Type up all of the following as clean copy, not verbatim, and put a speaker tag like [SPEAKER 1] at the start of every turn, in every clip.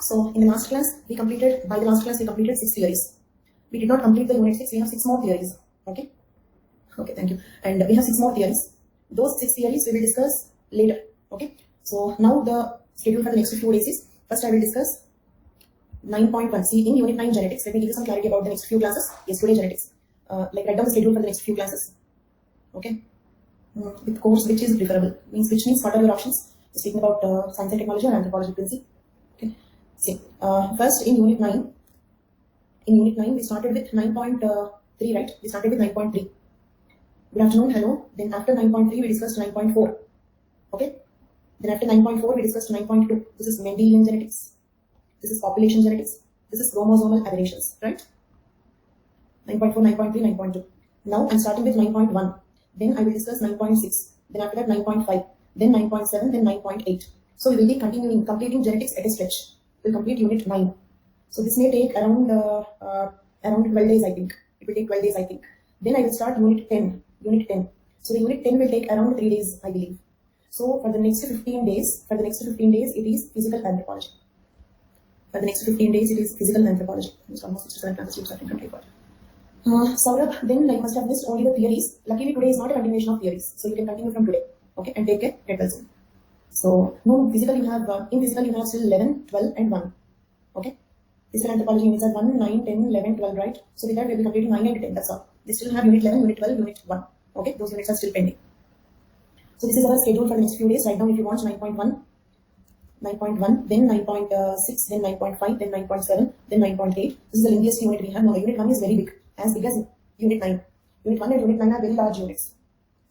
[SPEAKER 1] So in the last class, we completed 6 theories. We did not complete the unit 6, we have 6 more theories. Okay, thank you. And we have 6 more theories. Those 6 theories we will discuss later. Okay, so now the schedule for the next few days is, first I will discuss 9.1. See, in unit 9 genetics, let me give you some clarity about the next few classes. Yesterday genetics, like write down the schedule for the next few classes. Okay, with course which is preferable, which means what are your options? Speaking about science and technology or anthropology principle. Okay, see, first in unit 9, we started with 9.3, right? We started with 9.3. Good afternoon, hello. Then after 9.3 we discussed 9.4. Okay, then after 9.4 we discussed 9.2. This is Mendelian genetics, this is population genetics, this is chromosomal aberrations, right? 9.4, 9.3, 9.2. Now I'm starting with 9.1. Then I will discuss 9.6. Then after that 9.5. Then 9.7. Then 9.8. So we will be completing genetics at a stretch. We'll complete unit 9. So this may take around 12 days, I think. It will take 12 days, I think. Then I will start unit 10. So the unit 10 will take around 3 days, I believe. So for the next 15 days, it is physical anthropology. It's almost 67 classes starting from type. Saurabh, then I must have missed only the theories. Luckily today is not a continuation of theories, so you can continue from today. Okay, and take care. Get well soon. So no physical you have in physical you have still 11, 12, and 1. Okay, physical anthropology units are 1, 9, 10, 11, 12, right? So with that we will be completing 9 and 10. That's all. They still have unit 11, unit 12, unit 1. Okay, those units are still pending. So this is our schedule for the next few days. Write down if you want 9.1, then 9.6, then 9.5, then 9.7, then 9.8. This is the lengthiest unit we have. Now unit 1 is very big, as big as unit 9. Unit 1 and unit 9 are very large units.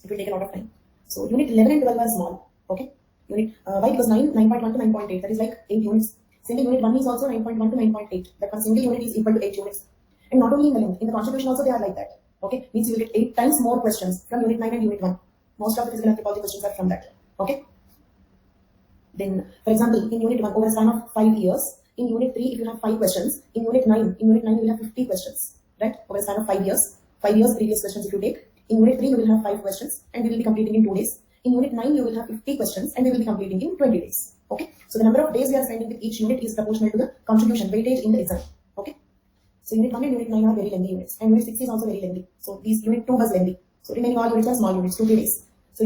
[SPEAKER 1] It will take a lot of time. So unit 11 and 12 are small. Okay, why? Because 9.1 to 9.8, that is like 8 units. Single unit 1 is also 9.1 to 9.8. That one single unit is equal to 8 units. And not only in the length, in the contribution also they are like that. Okay, means you will get 8 times more questions from unit 9 and unit 1. Most of the physical anthropology questions are from that. Okay. Then, for example, in unit 1, over a span of 5 years, in unit 3, if you have 5 questions, in unit 9, you will have 50 questions, right? Over a span of 5 years, previous questions if you take. In unit 3, you will have 5 questions, and we will be completing in 2 days. In unit 9, you will have 50 questions, and we will be completing in 20 days. Okay? So the number of days we are spending with each unit is proportional to the contribution, weightage in the exam. Okay? So unit 1 and unit 9 are very lengthy units, and unit 6 is also very lengthy. So these unit 2 was lengthy. So remaining all units are small units, 2-3 days. So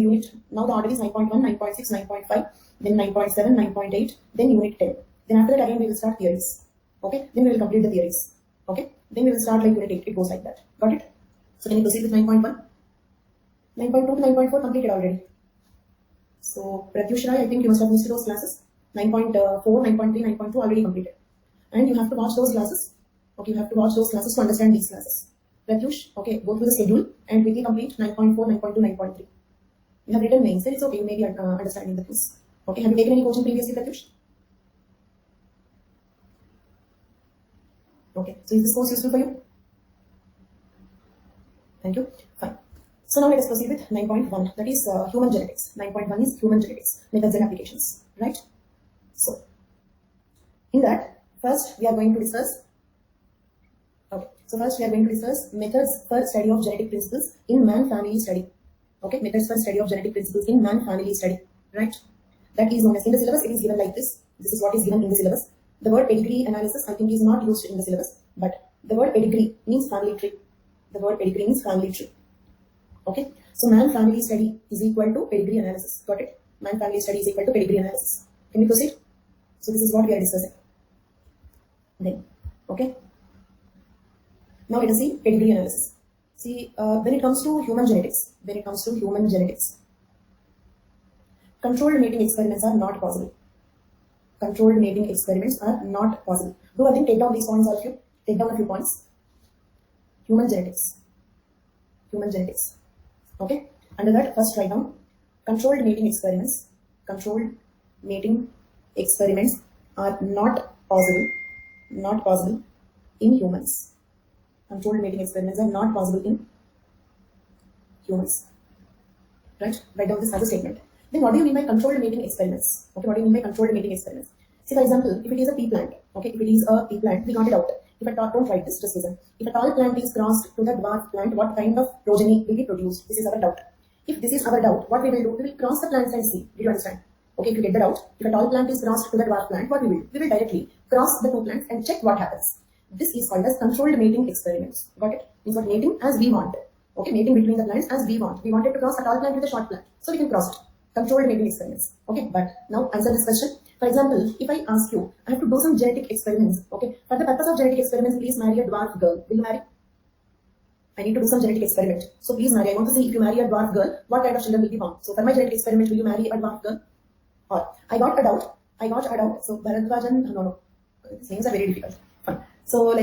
[SPEAKER 1] now the order is 9.1, 9.6, 9.5, then 9.7, 9.8, then unit 10. Then after that again we will start theories. Okay, then we will complete the theories. Okay, then we will start like unit 8. It goes like that. Got it? So can you proceed with 9.1? 9.2 to 9.4 completed already. So Pratyush Rai, I think you must have missed those classes. 9.4, 9.3, 9.2 already completed. And you have to watch those classes. Okay, you have to watch those classes to understand these classes. Pratyush, okay, go through the schedule and quickly complete 9.4, 9.2, 9.3. You have written names, then it's okay, you may be understanding the quiz. Okay, have you taken any coaching previously, Pratyush? Okay, so is this course useful for you? Thank you. Fine. So now let us proceed with 9.1, that is human genetics. 9.1 is human genetics, methods and applications, right? So, in that, first we are going to discuss methods for study of genetic principles in man-family study. Okay, methods for study of genetic principles in man-family study, right? That is known as, in the syllabus it is given like this. This is what is given in the syllabus. The word pedigree analysis I think is not used in the syllabus, but the word pedigree means family tree. Okay, so man-family study is equal to pedigree analysis. Got it? Man-family study is equal to pedigree analysis. Can we proceed? So this is what we are discussing. Then, okay. Now let us see pedigree analysis. See, when it comes to human genetics, controlled mating experiments are not possible. Do I think take down these points all of you? Take down a few points. Human genetics. Okay. Under that, first write down controlled mating experiments. Controlled mating experiments are not possible in humans. Controlled mating experiments are not possible in humans. Right? Write down this as a statement. Then what do you mean by controlled mating experiments? Okay, what do you mean by controlled mating experiments? See, for example, if it is a pea plant, okay, if it is a pea plant, we got it out. If a tall, don't write this, just listen. If a tall plant is crossed to the dwarf plant, what kind of progeny will be produced? This is our doubt. If this is our doubt, what we will do? We will cross the plants and see. Did you understand? Okay, if you get the doubt, if a tall plant is crossed to the dwarf plant, what we will do? We will directly cross the two plants and check what happens. This is called as controlled mating experiments. Got it? Means what mating as we want. Okay, mating between the plants as we want. We wanted to cross a tall plant with a short plant, so we can cross it. Controlled mating experiments. Okay, but now answer this question. For example, if I ask you, I have to do some genetic experiments. Okay, for the purpose of genetic experiments, please marry a dwarf girl. Will you marry? I need to do some genetic experiment. So please marry. I want to see if you marry a dwarf girl, what kind of children will be born. So for my genetic experiment, will you marry a dwarf girl? Or I got a doubt. So Bharadwajan, no. These names are very difficult. Fine. So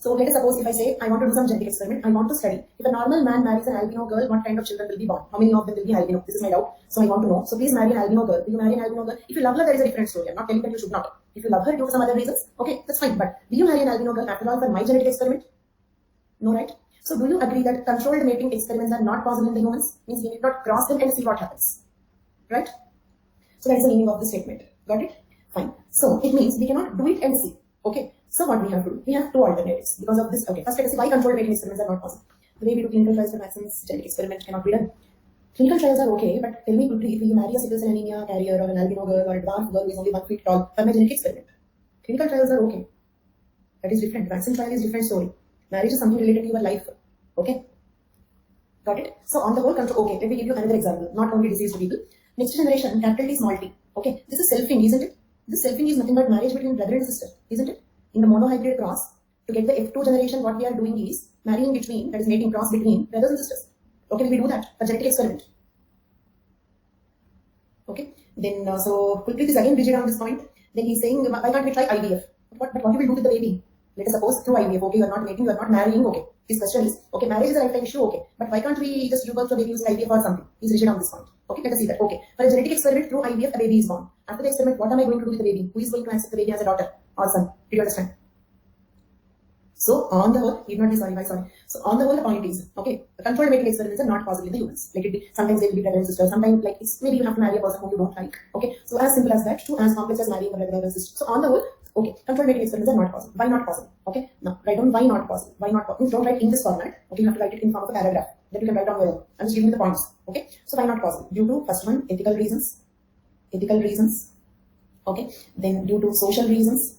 [SPEAKER 1] so let us suppose if I say I want to do some genetic experiment, I want to study if a normal man marries an albino girl, what kind of children will be born? How many of them will be albino? This is my doubt. So I want to know. So please marry an albino girl. Will you marry an albino girl? If you love her, there is a different story. I'm not telling that you should not. If you love her due to some other reasons, okay, that's fine. But will you marry an albino girl after all for my genetic experiment? No, right? So do you agree that controlled mating experiments are not possible in the humans? Means we need not cross them and see what happens. Right? So that is the meaning of the statement. Got it? Fine. So it means we cannot do it and see. Okay. So what we have to do? We have two alternatives because of this. Okay. First, let us see why controlled mating experiments are not possible. The way we do clinical trials for vaccines, genetic experiment cannot be done. Clinical trials are okay, but tell me quickly, if you marry a sickle cell anemia carrier or an albino girl or a dwarf girl who is only 1 feet tall for my genetic experiment. Clinical trials are okay. That is different. Vaccine trial is different story. Marriage is something related to your life. Okay. Got it? So on the whole control, okay, let me give you another example. Not only diseased people. Next generation, capital T, small t. Okay. This is selfing, isn't it? This selfing is nothing but marriage between brother and sister, isn't it? In the monohybrid cross, to get the F2 generation, what we are doing is marrying between, that is mating cross between brothers and sisters. Okay, we do that for genetic experiment. Okay, then so Kulpreet is again rigid on this point. Then he's saying, why can't we try IVF? But what you will do with the baby? Let us suppose through IVF, okay, you are not mating, you are not marrying, okay. His question is, okay, marriage is a lifetime issue, okay, but why can't we just give birth to a baby using IVF or something? He's rigid on this point. Okay, let us see that. Okay, for a genetic experiment through IVF, a baby is born. After the experiment, what am I going to do with the baby? Who is going to accept the baby as a daughter or son? Did you understand? So on the whole, need not be sorry. So on the whole, the point is, okay, the controlled mating experiments are not possible in the humans. Like it be, sometimes they will be brother and sister, sometimes like it's maybe you have to marry a person whom you don't like. Okay, so as simple as that, to as complex as marrying a brother and sister. So on the whole, okay, controlled mating experiments are not possible. Why not possible? Okay, now write down why not possible. Why not possible? Don't write in this format. Okay, you have to write it in form of a paragraph that you can write down your own. I'm just giving you the points. Okay, so why not possible? Due to first one, ethical reasons. Okay, then due to social reasons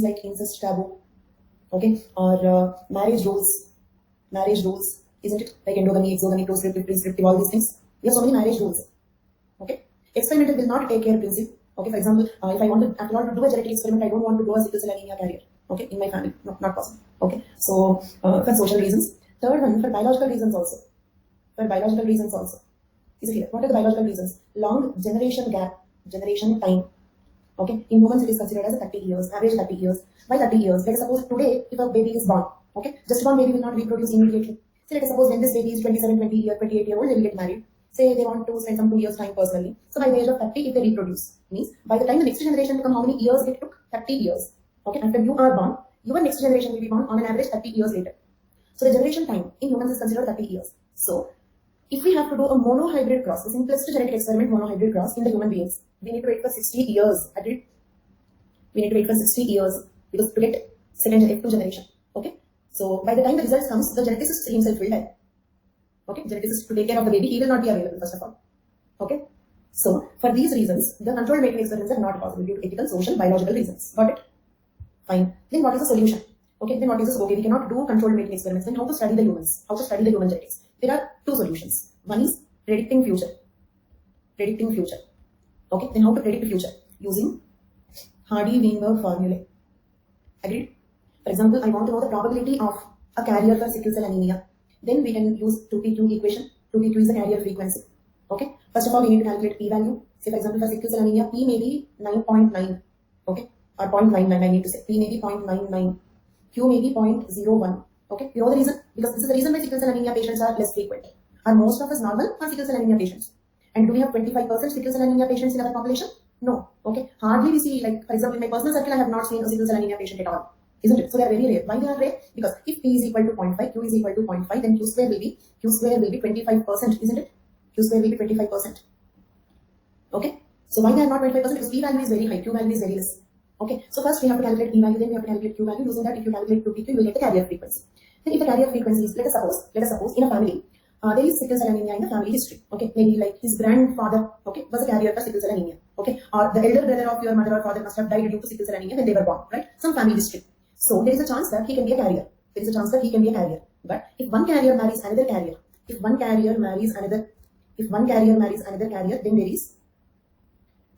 [SPEAKER 1] like incest taboo. Okay, or marriage rules, isn't it? Like endogamy, exogamy, proscriptive, prescriptive, all these things. We have so many marriage rules. Okay, experimental will not take care principle. Okay, for example, if I want to, after all, to do a genetic experiment, I don't want to do a sickle cell anemia carrier. Okay, in my family, no, not possible. Okay, so for social reasons. Third one, for biological reasons also. Is it here? What are the biological reasons? Long generation gap, generation time. Okay, in humans it is considered as 30 years, average 30 years. Why 30 years? Let us suppose today, if a baby is born, okay, just one baby will not reproduce immediately. So let us suppose when this baby is 27, 28 year old, they will get married. Say they want to spend some 2 years time personally. So by the age of 30, if they reproduce, means by the time the next generation become, how many years it took? 30 years. Okay, after you are born, your next generation will be born on an average 30 years later. So the generation time in humans is considered 30 years. So if we have to do a monohybrid cross, the simplest genetic experiment monohybrid cross in the human beings, we need to wait for 60 years. Agreed? We need to wait for 60 years because to get second F2 generation. Okay. So by the time the results comes, the geneticist himself will die. Okay. Geneticist to take care of the baby, he will not be available first of all. Okay. So for these reasons, the controlled mating experiments are not possible due to ethical, social, biological reasons. Got it? Fine. Then what is the solution? Okay. Then what is this? Okay, we cannot do controlled mating experiments. Then how to study the humans? How to study the human genetics? There are two solutions. One is predicting future. Okay, then how to predict the future? Using Hardy-Weinberg formulae. Agreed? For example, I want to know the probability of a carrier for sickle cell anemia. Then we can use 2p2 equation. 2p2 is the carrier frequency. Okay, first of all, we need to calculate p-value. Say for example, for sickle cell anemia, p may be 9.9. Okay, or 0.99, I need to say. P may be 0.99. Q may be 0.01. Okay, you know the reason? Because this is the reason why sickle cell anemia patients are less frequent. Are most of us normal or sickle cell anemia patients? And do we have 25% sickle cell anemia patients in our population? No. Okay. Hardly we see, like, for example, in my personal circle, I have not seen a sickle cell anemia patient at all. Isn't it? So they are very rare. Why they are rare? Because if P is equal to 0.5, Q is equal to 0.5, then Q square will be 25%, isn't it? Q square will be 25%. Okay. So why they are not 25%? Because P value is very high, Q value is very less. Okay. So first we have to calculate P value, then we have to calculate Q value. Using that, if you calculate 2p2, you will get the carrier frequency. Then if the carrier frequency is, let us suppose in a family, there is sickle cell anemia in the family history. Okay, maybe like his grandfather, okay, was a carrier for sickle cell anemia. Okay, or the elder brother of your mother or father must have died due to sickle cell anemia when they were born, right? Some family history. So there is a chance that he can be a carrier. There is a chance that he can be a carrier. But if one carrier marries another carrier, if one carrier marries another carrier, then there is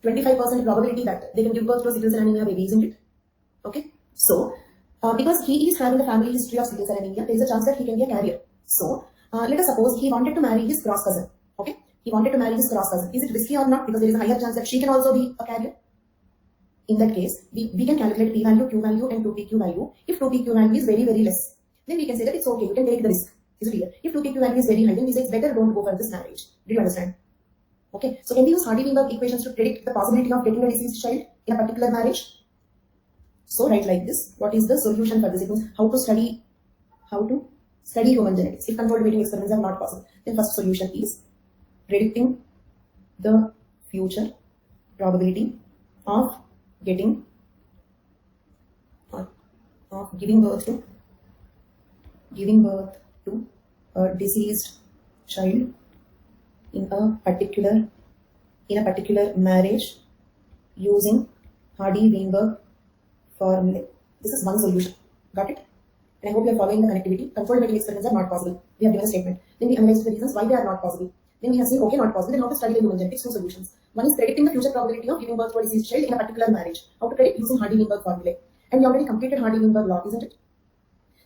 [SPEAKER 1] 25% probability that they can give birth to a sickle cell anemia baby, isn't it? Okay. So because he is having a family history of sickle cell anemia, there is a chance that he can be a carrier. So let us suppose he wanted to marry his cross cousin. Okay. He wanted to marry his cross cousin. Is it risky or not? Because there is a higher chance that she can also be a carrier. In that case, we can calculate P value, Q value and 2PQ value. If 2PQ value is very, very less, then we can say that it's okay, you can take the risk. Is it clear? If 2PQ value is very high, then we say it's better don't go for this marriage. Did you understand? Okay, so can we use Hardy-Weinberg equations to predict the possibility of getting a deceased child in a particular marriage? So write like this. What is the solution for this? It means how to study human genetics. If controlled weighting experiments are not possible, then first solution is predicting the future probability of giving birth to a deceased child in a particular marriage using Hardy-Weinberg formula. This is one solution. Got it? And I hope you are following the connectivity. Controlled weighting experiments are not possible. We have given a statement. Then we analyze the reasons why they are not possible. Then we have seen, okay, not possible. Then how to study the human genetics? Two solutions. One is predicting the future probability of giving birth to a deceased child in a particular marriage. How to predict using Hardy-Weinberg formula. And we already completed Hardy-Weinberg law, isn't it?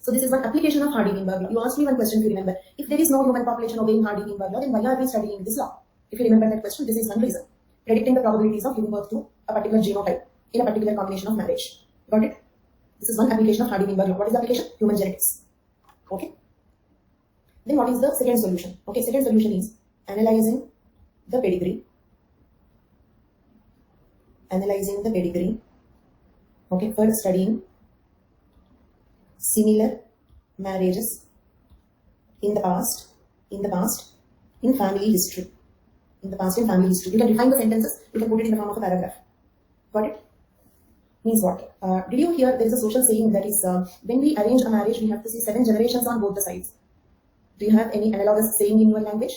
[SPEAKER 1] So this is one application of Hardy-Weinberg law. You asked me one question, if you remember. If there is no human population obeying Hardy-Weinberg law, then why are we studying this law? If you remember that question, this is one reason. Predicting the probabilities of giving birth to a particular genotype in a particular combination of marriage. Got it? This is one application of Hardy-Weinberg law. What is the application? Human genetics. Okay. Then what is the second solution? Okay, second solution is analyzing the pedigree. Okay, for studying similar marriages in the past in family history. You can define the sentences, you can put it in the form of a paragraph. Got it? Means what? Did you hear there is a social saying that is when we arrange a marriage, we have to see 7 generations on both the sides. Do you have any analogous saying in your language?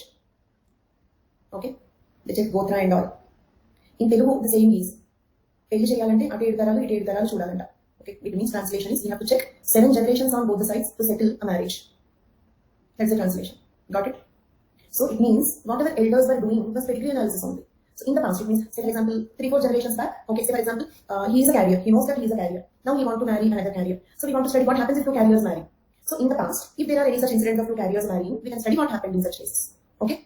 [SPEAKER 1] Okay, let's take Gotra and all. In Telugu, the saying is Pelli cheyalante atu 7 taralu itu 7 taralu chudalanta. Okay, it means translation is we have to check 7 generations on both the sides to settle a marriage. That's the translation. Got it? So it means whatever elders were doing was pedigree analysis only. So in the past, it means, say for example, 3-4 generations back, okay, say for example, he is a carrier. He knows that he is a carrier. Now he wants to marry another carrier. So we want to study what happens if 2 carriers marry. So in the past, if there are any such incidents of 2 carriers marrying, we can study what happened in such cases. Okay?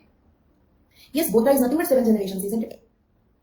[SPEAKER 1] Yes, Gotra is nothing but 7 generations, isn't it?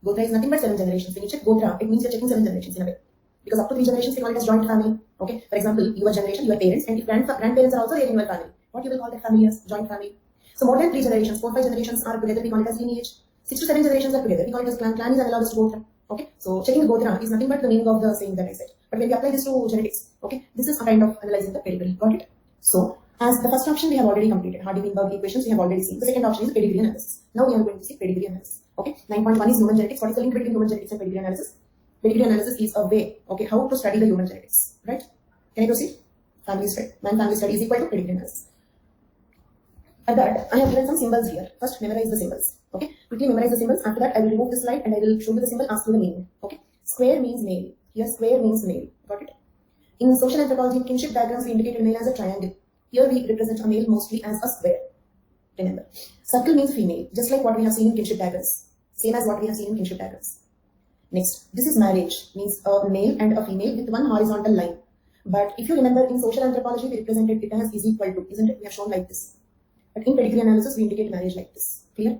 [SPEAKER 1] Gotra is nothing but 7 generations. When you check Gotra, it means you're checking 7 generations in a way. Because up to 3 generations, we call it as joint family. Okay? For example, your generation, your parents, and if grandparents are also there in your family, what you will call that family as joint family. So more than 3 generations, 4-5 generations are together, we call it as lineage. 6 to 7 generations are together, we call it as clan. Clan is analogous to Gotra. Okay? So checking the Gotra is nothing but the meaning of the saying that I said. But when we apply this to genetics, okay, this is a kind of analyzing the pedigree. Got it? So as the first option we have already completed, Hardy-Weinberg equations we have already seen. The second option is pedigree analysis. Now we are going to see pedigree analysis. Okay? 9.1 is human genetics. What is the link between human genetics and pedigree analysis? Pedigree analysis is a way, okay, how to study the human genetics. Right? Can I proceed? Family study. Man-family study is equal to pedigree analysis. For that, I have given some symbols here. First, memorize the symbols. Okay? Quickly memorize the symbols. After that, I will remove the slide and I will show you the symbol, ask you the meaning. Okay? Square means male. Here, square means male. Got it? In social anthropology, kinship diagrams, we indicate a male as a triangle. Here, we represent a male mostly as a square. Remember. Circle means female, just like what we have seen in kinship diagrams. Same as what we have seen in kinship diagrams. Next, this is marriage. Means a male and a female with one horizontal line. But if you remember, in social anthropology, we represented it as is equal to, isn't it? We have shown like this. But in pedigree analysis, we indicate marriage like this. Clear?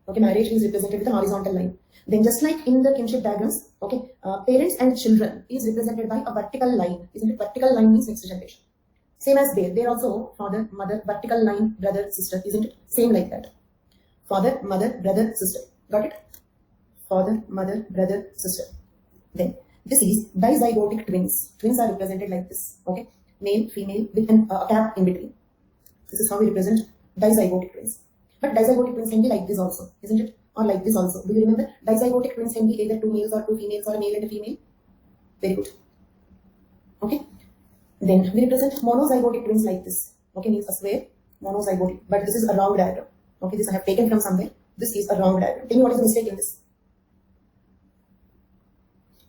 [SPEAKER 1] Okay, marriage is represented with a horizontal line. Then just like in the kinship diagrams, okay, parents and children is represented by a vertical line. Isn't it? Vertical line means next generation. Same as there also father, mother, vertical line, brother, sister. Isn't it? Same like that. Father, mother, brother, sister. Got it? Father, mother, brother, sister. Then this is dizygotic twins. Twins are represented like this. Okay, male, female with a gap in between. This is how we represent dizygotic twins. But dizygotic twins can be like this also, isn't it? Or like this also. Do you remember? Dizygotic twins can be either 2 males or 2 females or a male and a female. Very good. Okay. Then we represent monozygotic twins like this. Okay, means a square, monozygotic. But this is a wrong diagram. Okay, this I have taken from somewhere. This is a wrong diagram. Tell me what is the mistake in this?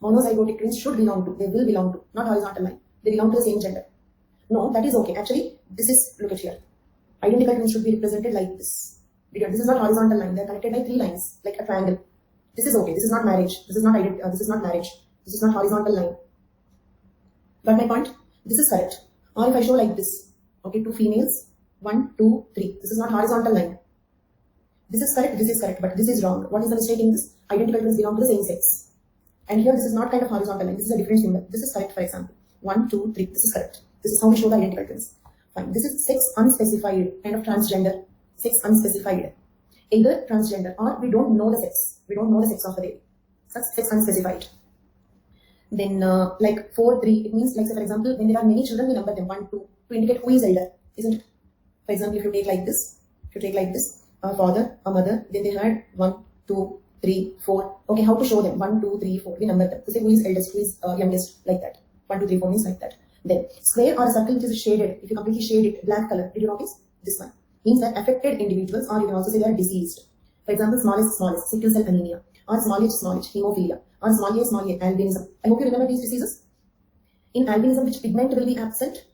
[SPEAKER 1] Monozygotic twins should belong to, they will belong to, not horizontal line. They belong to the same gender. No, that is okay. Actually, this is, look at here. Identical twins should be represented like this. Because this is not horizontal line. They are connected by 3 lines, like a triangle. This is okay. This is not marriage. This is not this is not marriage. This is not horizontal line. Got my point? This is correct. Or if I show like this, okay, 2 females, 1, 2, 3. This is not horizontal line. This is correct, but this is wrong. What is the mistake in this? Identical twins belong to the same sex. And here this is not kind of horizontal line. This is a different symbol. This is correct, for example. 1, 2, 3. This is correct. This is how we show the identical twins. Fine. This is sex unspecified, kind of transgender. Sex unspecified. Either transgender or we don't know the sex. We don't know the sex of the baby. Sex unspecified. Then like 4, 3, it means like, say, for example, when there are many children, we number them 1, 2 to indicate who is elder, isn't it? For example, if you take like this, a father, a mother, then they had 1, 2, 3, 4. Okay, how to show them? 1, 2, 3, 4. We number them. To say who is eldest, who is youngest, like that. 1, 2, 3, 4 means like that. Then square or a circle which is shaded, if you completely shade it black color, did you notice? This one means that affected individuals, or you can also say they are diseased. For example, smallest, sickle cell anemia, or small h, hemophilia, or small a, albinism. I hope you remember these diseases. In albinism, which pigment will be absent?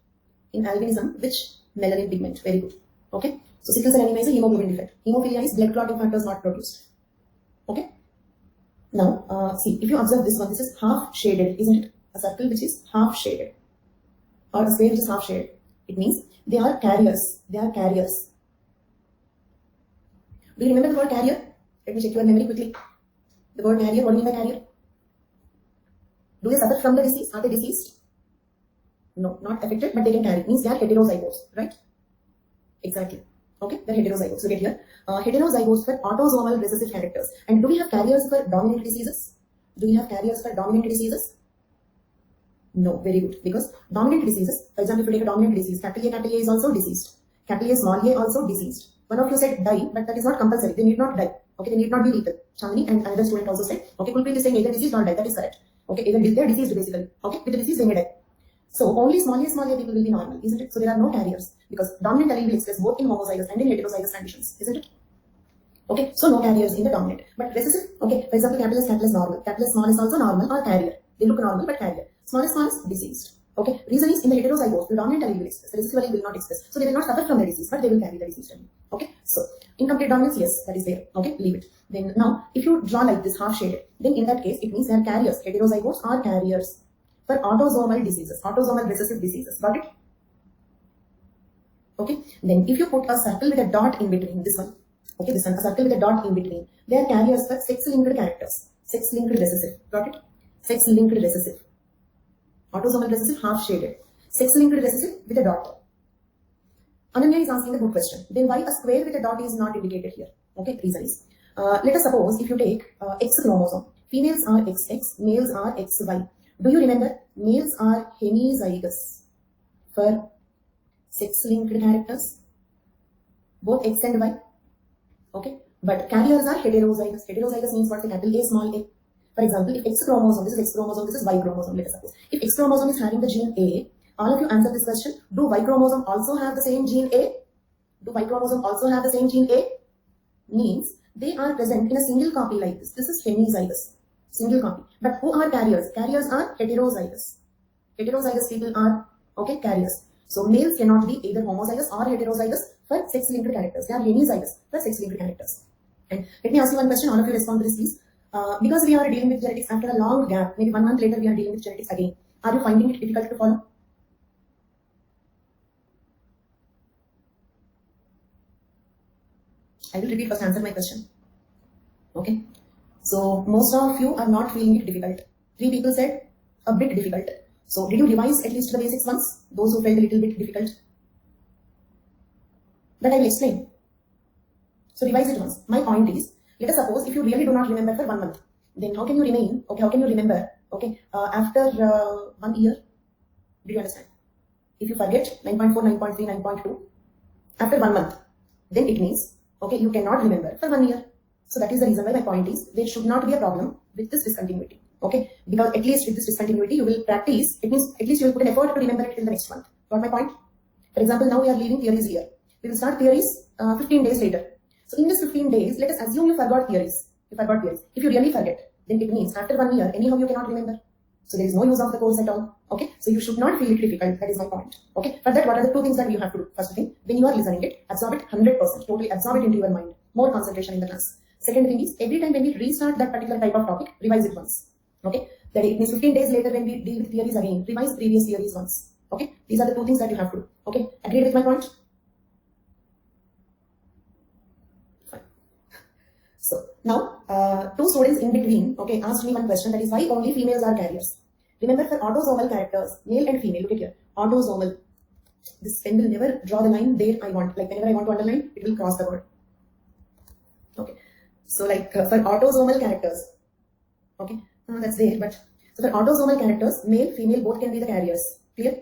[SPEAKER 1] In albinism, which melanin pigment? Very good. Okay. So sickle cell anemia is a hemoglobin defect. Hemophilia is blood clotting factors not produced. Okay. Now, see, if you observe this one, this is half shaded, isn't it? A circle which is half shaded, or a square which is half shaded. It means they are carriers. They are carriers. Do you remember the word carrier? Let me check your memory quickly. The word carrier, what do you mean by carrier? Do they suffer from the disease? Are they deceased? No, not affected, but they can carry. It means they are heterozygotes, right? Exactly. Okay, they're heterozygotes. Look at here. Heterozygotes for autosomal recessive characters. And do we have carriers for dominant diseases? Do we have carriers for dominant diseases? No, very good. Because dominant diseases, for example, if you take a dominant disease, capital A is also deceased. Capital A, small a also deceased. One of you said die, but that is not compulsory. They need not die. Okay, they need not be lethal. Chandni and another student also said, okay, Kulpreet is saying either diseased or die. That is correct. Okay, either they are deceased basically. Okay, with the disease they may die. So only small a people will be normal, isn't it? So there are no carriers because dominant allele will express both in homozygous and in heterozygous conditions, isn't it? Okay, so no carriers in the dominant. But recessive, okay, for example, capital S normal. Capital small is also normal or carrier. They look normal but carrier. Small is diseased. Okay, reason is in the heterozygotes, the dominant allele will express, the recessive allele will not express. So they will not suffer from the disease, but they will carry the disease allele. Okay, so incomplete dominance, yes, that is there. Okay, leave it. Then now, if you draw like this half shaded, then in that case, it means they are carriers. Heterozygotes are carriers for autosomal diseases, autosomal recessive diseases. Got it? Okay, then if you put a circle with a dot in between, this one, okay, this one, a circle with a dot in between, they are carriers for sex-linked characters, sex-linked recessive. Got it? Sex-linked recessive. Autosomal recessive, half shaded. Sex-linked recessive with a dot. Ananya is asking a good question. Then why a square with a dot is not indicated here? Okay, reason is, let us suppose if you take X chromosome, females are XX, males are XY. Do you remember? Males are hemizygous for sex-linked characters, both X and Y. Okay, but carriers are heterozygous. Heterozygous means what? The capital A, small a. For example, if X chromosome, this is X chromosome, this is Y chromosome, let us suppose. If X chromosome is having the gene A, all of you answer this question. Do Y chromosome also have the same gene A? Do Y chromosome also have the same gene A? Means they are present in a single copy like this. This is hemizygous. Single copy. But who are carriers? Carriers are heterozygous. Heterozygous people are, okay, carriers. So males cannot be either homozygous or heterozygous for sex-linked characters. They are hemizygous for sex-linked characters. And let me ask you one question. All of you respond to this, please. Because we are dealing with genetics after a long gap, maybe 1 month later we are dealing with genetics again. Are you finding it difficult to follow? I will repeat first, answer my question. Okay. So most of you are not feeling it difficult. 3 people said a bit difficult. So did you revise at least the basics once? Those who felt a little bit difficult. But I will explain. So revise it once. My point is, let us suppose if you really do not remember for 1 month, then how can you remain? Okay, how can you remember? Okay, after 1 year, do you understand? If you forget 9.4, 9.3, 9.2, after 1 month, then it means, okay, you cannot remember for 1 year. So that is the reason why my point is, there should not be a problem with this discontinuity. Okay, because at least with this discontinuity, you will practice. It means at least you will put an effort to remember it till the next month. Got my point? For example, now we are leaving theories here. We will start theories 15 days later. So in this 15 days, let us assume you forgot theories. You forgot theories. If you really forget, then it means after 1 year, anyhow you cannot remember. So there is no use of the course at all. Okay, so you should not feel it difficult. That is my point. Okay, for that, what are the 2 things that you have to do? First thing, when you are listening it, absorb it 100%, totally absorb it into your mind. More concentration in the class. Second thing is, every time when we restart that particular type of topic, revise it once. Okay, that it means 15 days later when we deal with theories again, revise previous theories once. Okay, these are the 2 things that you have to do. Okay, agreed with my point? Fine. So now, 2 students in between, okay, asked me one question, that is why only females are carriers. Remember, for autosomal characters, male and female, look at here, autosomal. This pen will never draw the line there I want. Like whenever I want to underline, it will cross the word. Okay, so like for autosomal characters, okay, that's there. But so for autosomal characters, male, female, both can be the carriers. Clear?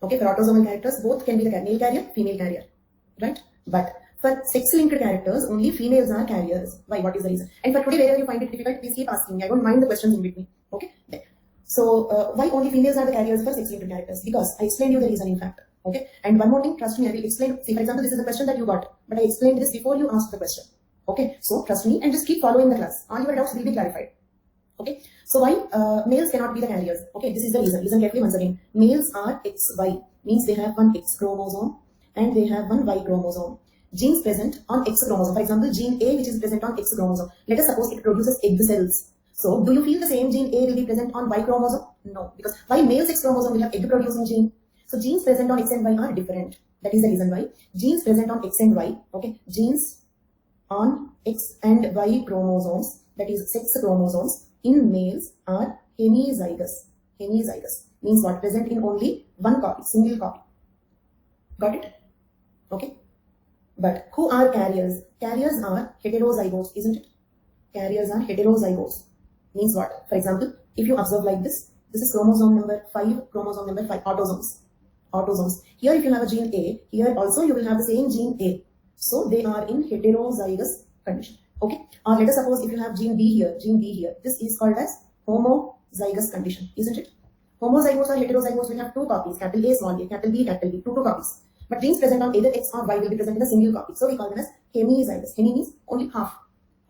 [SPEAKER 1] Okay, for autosomal characters, both can be the male carrier, female carrier, right? But for sex-linked characters, only females are carriers. Why? What is the reason? And for today, wherever you find it difficult, please keep asking me. I don't mind the questions in between. Okay. So why only females are the carriers for sex-linked characters? Because I explained you the reason, in fact. Okay. And one more thing, trust me, I will explain. See, for example, this is the question that you got, but I explained this before you asked the question. Okay. So trust me and just keep following the class. All your doubts will be clarified. Okay. So why males cannot be the carriers? Okay. This is the reason. Listen carefully once again. Males are XY, means they have one X chromosome and they have one Y chromosome. Genes present on X chromosome. For example, gene A which is present on X chromosome. Let us suppose it produces egg cells. So, do you feel the same gene A will be present on Y chromosome? No, because why male sex chromosome will have egg producing gene? So, genes present on X and Y are different. That is the reason why genes present on X and Y, okay, genes on X and Y chromosomes, that is sex chromosomes, in males are hemizygous. Hemizygous means what? Present in only one copy, single copy. Got it? Okay. But who are carriers? Carriers are heterozygotes, isn't it? Carriers are heterozygotes. Means what? For example, if you observe like this is chromosome number 5, autosomes. Autosomes. Here if you have a gene A, here also you will have the same gene A. So they are in heterozygous condition. Okay. Or let us suppose if you have gene B here, this is called as homozygous condition, isn't it? Homozygotes or heterozygotes will have 2 copies, capital A, small a, capital B, two copies. But genes present on either X or Y will be present in a single copy. So we call them as hemizygous. Hemi means only half.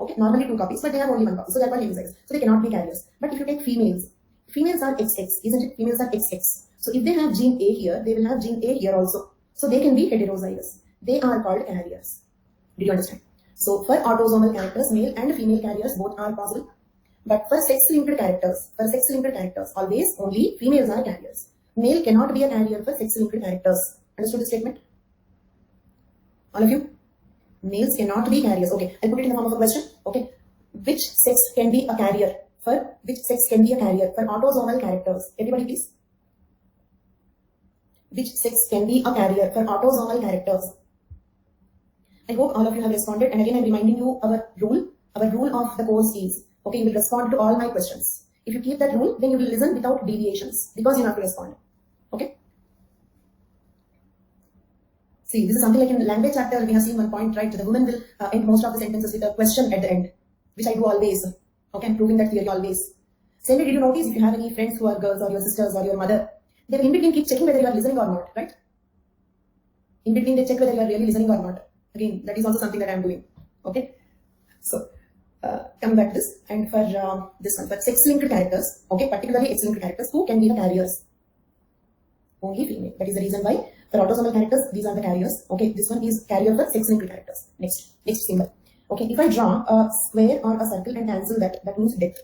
[SPEAKER 1] Okay, normally 2 copies, but they have only 1 copy. So they are called hemizygous. So they cannot be carriers. But if you take females, females are XX, isn't it? Females are XX. So if they have gene A here, they will have gene A here also. So they can be heterozygous. They are called carriers. Did you understand? So for autosomal characters, male and female carriers both are possible. But for sex-linked characters, always only females are carriers. Male cannot be a carrier for sex-linked characters. Understood the statement? All of you? Males cannot be carriers. Okay, I'll put it in the form of a question. Okay, which sex can be a carrier? For which sex can be a carrier for autosomal characters? Everybody please. Which sex can be a carrier for autosomal characters? I hope all of you have responded. And again, I'm reminding you our rule of the course is, okay, you will respond to all my questions. If you keep that rule, then you will listen without deviations because you have to respond. Okay. See, this is something like in the language chapter, we have seen one point, right? The woman will end most of the sentences with a question at the end, which I do always. Okay, I'm proving that theory always. Same way, did you notice if you have any friends who are girls or your sisters or your mother, they will in between keep checking whether you are listening or not, right? In between, they check whether you are really listening or not. Again, that is also something that I am doing. Okay, so come back to this, and for this one, for sex-linked characters, okay, particularly X-linked characters, who can be the carriers? Only female. That is the reason why for autosomal characters, these are the carriers. Okay, this one is carrier for sex-linked characters. Next symbol. Okay, if I draw a square or a circle and cancel that means death.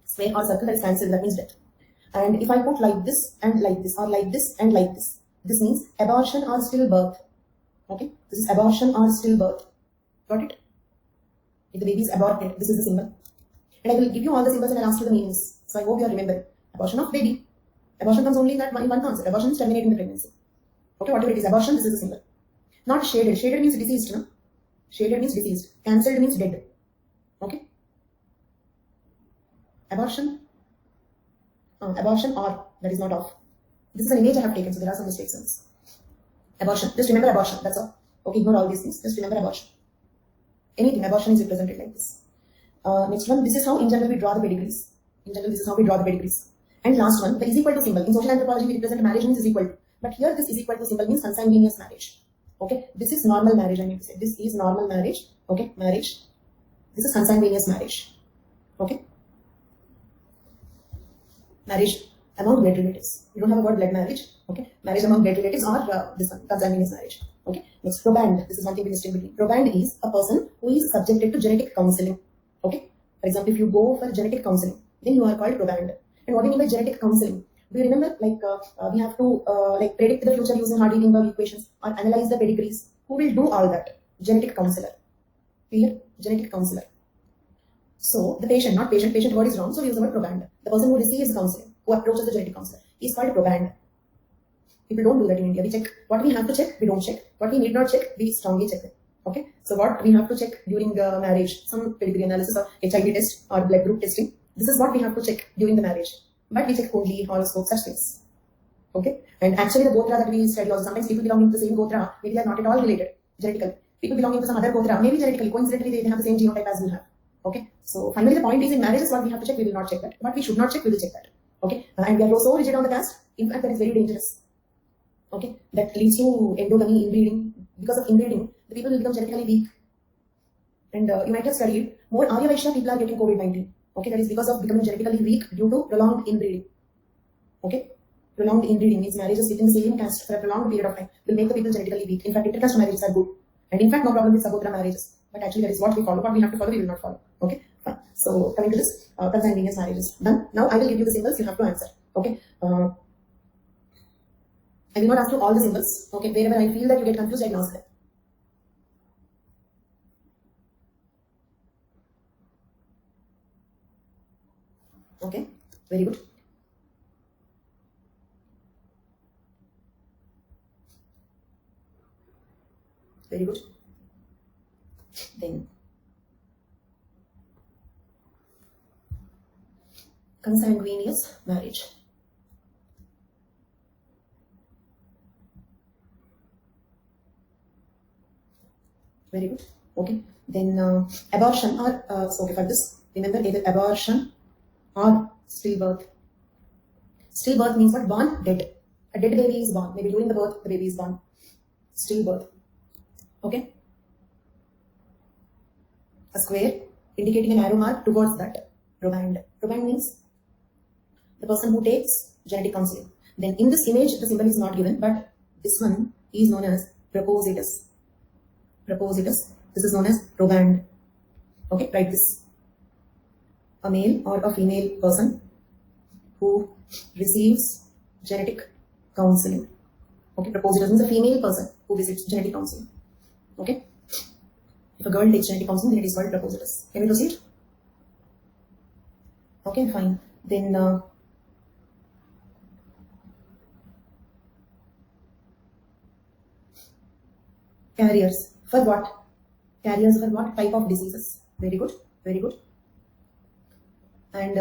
[SPEAKER 1] Square or circle that is cancelled, that means death. And if I put like this and like this, or like this and like this means abortion or stillbirth. Okay, this is abortion or stillbirth. Got it? If the baby is aborted, this is the symbol. And I will give you all the symbols and I'll ask you the meanings. So I hope you are remembering. Abortion of baby. Abortion comes only in that one concept. Abortion is terminating the pregnancy. Okay, whatever it is, abortion, this is the symbol. Not shaded. Shaded means deceased, no? Shaded means deceased. Cancelled means dead. Okay? Abortion. Abortion or, that is not off. This is an image I have taken, so there are some mistakes in this. Abortion. Just remember abortion, that's all. Okay, ignore all these things. Just remember abortion. Anything, abortion is represented like this. Next one, this is how in general we draw the pedigrees. In general, this is how we draw the pedigrees. And last one, the is equal to symbol. In social anthropology, we represent marriage means is equal to. But here, this is equal to symbol means consanguineous marriage. Okay, this is normal marriage, I mean to say. This is normal marriage. Okay, marriage. This is consanguineous marriage. Okay. Marriage among blood relatives. You don't have a word blood marriage. Okay. Marriage among blood relatives or this one, consanguineous marriage. Okay. Next, proband. This is one thing we distinguish between. Proband is a person who is subjected to genetic counseling. Okay. For example, if you go for genetic counseling, then you are called proband. And what do you mean by genetic counseling? Do you remember, like, we have to like predict the future using Hardy-Weinberg equations or analyze the pedigrees? Who will do all that? Genetic counselor. Clear? Genetic counselor. So the patient, not patient, patient word is wrong, so we use the word proband. The person who receives counseling, who approaches the genetic counselor, is called proband. People don't do that in India. We check what we have to check, we don't check. What we need not check, we strongly check it. Okay. So what we have to check during the marriage, some pedigree analysis or HIV test or blood group testing. This is what we have to check during the marriage. But we check only horoscope, such things. Okay. And actually the gotra that we study also, sometimes people belonging to the same gotra, maybe they are not at all related genetically. People belonging to some other gotra, maybe genetically, coincidentally they have the same genotype as we have. Okay. So finally the point is, in marriage is what we have to check, we will not check that. What we should not check, we will check that. Okay. And we are so rigid on the caste. In fact, that is very dangerous. Okay. That leads to endogamy, inbreeding. Because of inbreeding, the people will become genetically weak. And you might have studied, more Arya Vaishya people are getting COVID-19. Okay. That is because of becoming genetically weak due to prolonged inbreeding. Okay. Prolonged inbreeding means marriages within the same caste for a prolonged period of time will make the people genetically weak. In fact, intercaste marriages are good. And in fact, no problem with Sagotra marriages. But actually, that is what we follow. What we have to follow, we will not follow. Okay. Fine. So coming to this, consanguineous marriages. Done. Now I will give you the symbols. You have to answer. Okay. I will not ask you all the symbols. Okay. Wherever I feel that you get confused, I will ask them. Okay. Very good. Very good. Then consanguineous marriage. Very good. Okay. Then abortion or so okay, for this, remember either abortion or stillbirth. Stillbirth means what? Born dead. A dead baby is born. Maybe during the birth, the baby is born. Stillbirth. Okay. A square indicating an arrow mark towards that. Proband. Proband means the person who takes genetic counseling. Then in this image, the symbol is not given, but this one is known as propositus. Propositus. This is known as proband. Okay, write this. A male or a female person who receives genetic counseling. Okay, propositus means a female person who receives genetic counseling. Okay. If a girl takes genetic counseling, then it is called propositus. Can we proceed? Okay, fine. Then carriers. For what? Carriers for what? Type of diseases. Very good. Very good. And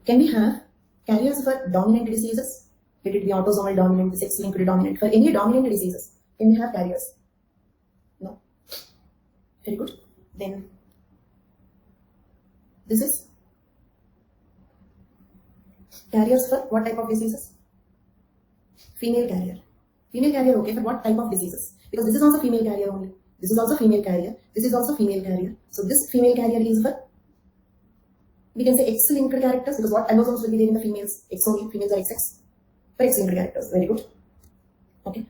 [SPEAKER 1] can we have carriers for dominant diseases? Let it be autosomal dominant, sex-linked dominant. For any dominant diseases, can we have carriers? No. Very good. Then this is carriers for what type of diseases? Female carrier. Female carrier, okay, for what type of diseases? Because this is also female carrier only. This is also female carrier. This is also female carrier. So this female carrier is for, we can say X-linked characters, because what allosomes will be there in the females? X only, females are XX. For X-linked characters. Very good. Okay.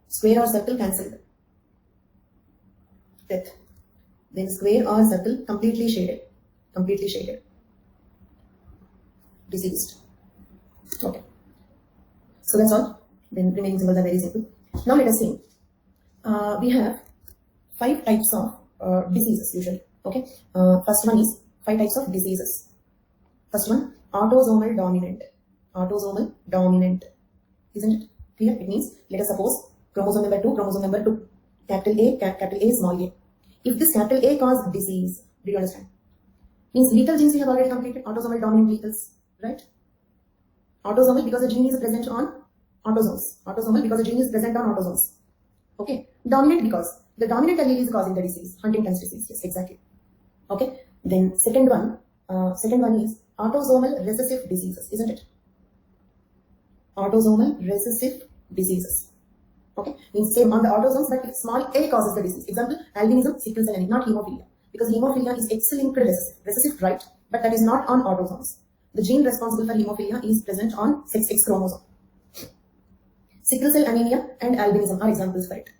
[SPEAKER 1] Square or circle cancelled. Death. Then square or circle completely shaded. Completely shaded. Deceased. Okay. So that's all. Then remaining symbols are very simple. Now let us see. We have 5 types of diseases usually. Okay. First one is 5 types of diseases. First one, autosomal dominant. Autosomal dominant. Isn't it clear? It means, let us suppose chromosome number 2, chromosome number 2. Capital A, small a. If this capital A caused disease, do you understand? Means lethal genes we have already completed. Autosomal dominant lethals, right? Autosomal because the gene is present on autosomes. Autosomal because the gene is present on autosomes. Okay. Dominant because the dominant allele is causing the disease. Huntington's disease. Yes, exactly. Okay. Then second one is autosomal recessive diseases, isn't it? Autosomal recessive diseases. Okay. Means same on the autosomes, but if small a causes the disease. Example, albinism, sickle cell anemia, not hemophilia. Because hemophilia is X-linked recessive. Recessive, right? but that is not on autosomes. The gene responsible for hemophilia is present on X chromosome. Sickle cell anemia and albinism are examples for it.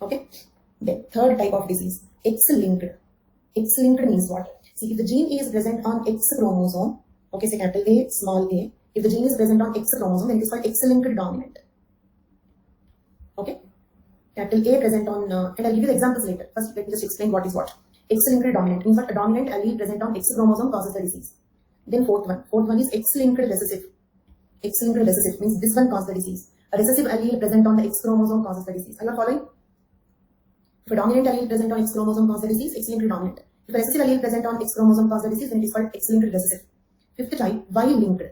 [SPEAKER 1] Okay. Then third type of disease, X-linked. X-linked means what? See, if the gene is present on X chromosome, okay, say capital A, small a. If the gene is present on X chromosome, then it is called X-linked dominant. Okay. Capital A present on, and I'll give you the examples later. First, let me just explain what is what. X-linked dominant means what? A dominant allele present on X chromosome causes the disease. Then fourth one is X-linked recessive. X-linked recessive means this one causes the disease. A recessive allele present on the X chromosome causes the disease. Are you following? If a dominant allele present on X chromosome causes the disease, X-linked dominant. If a recessive allele present on X chromosome causes the disease, then it is called X-linked recessive. Fifth type, Y-linked.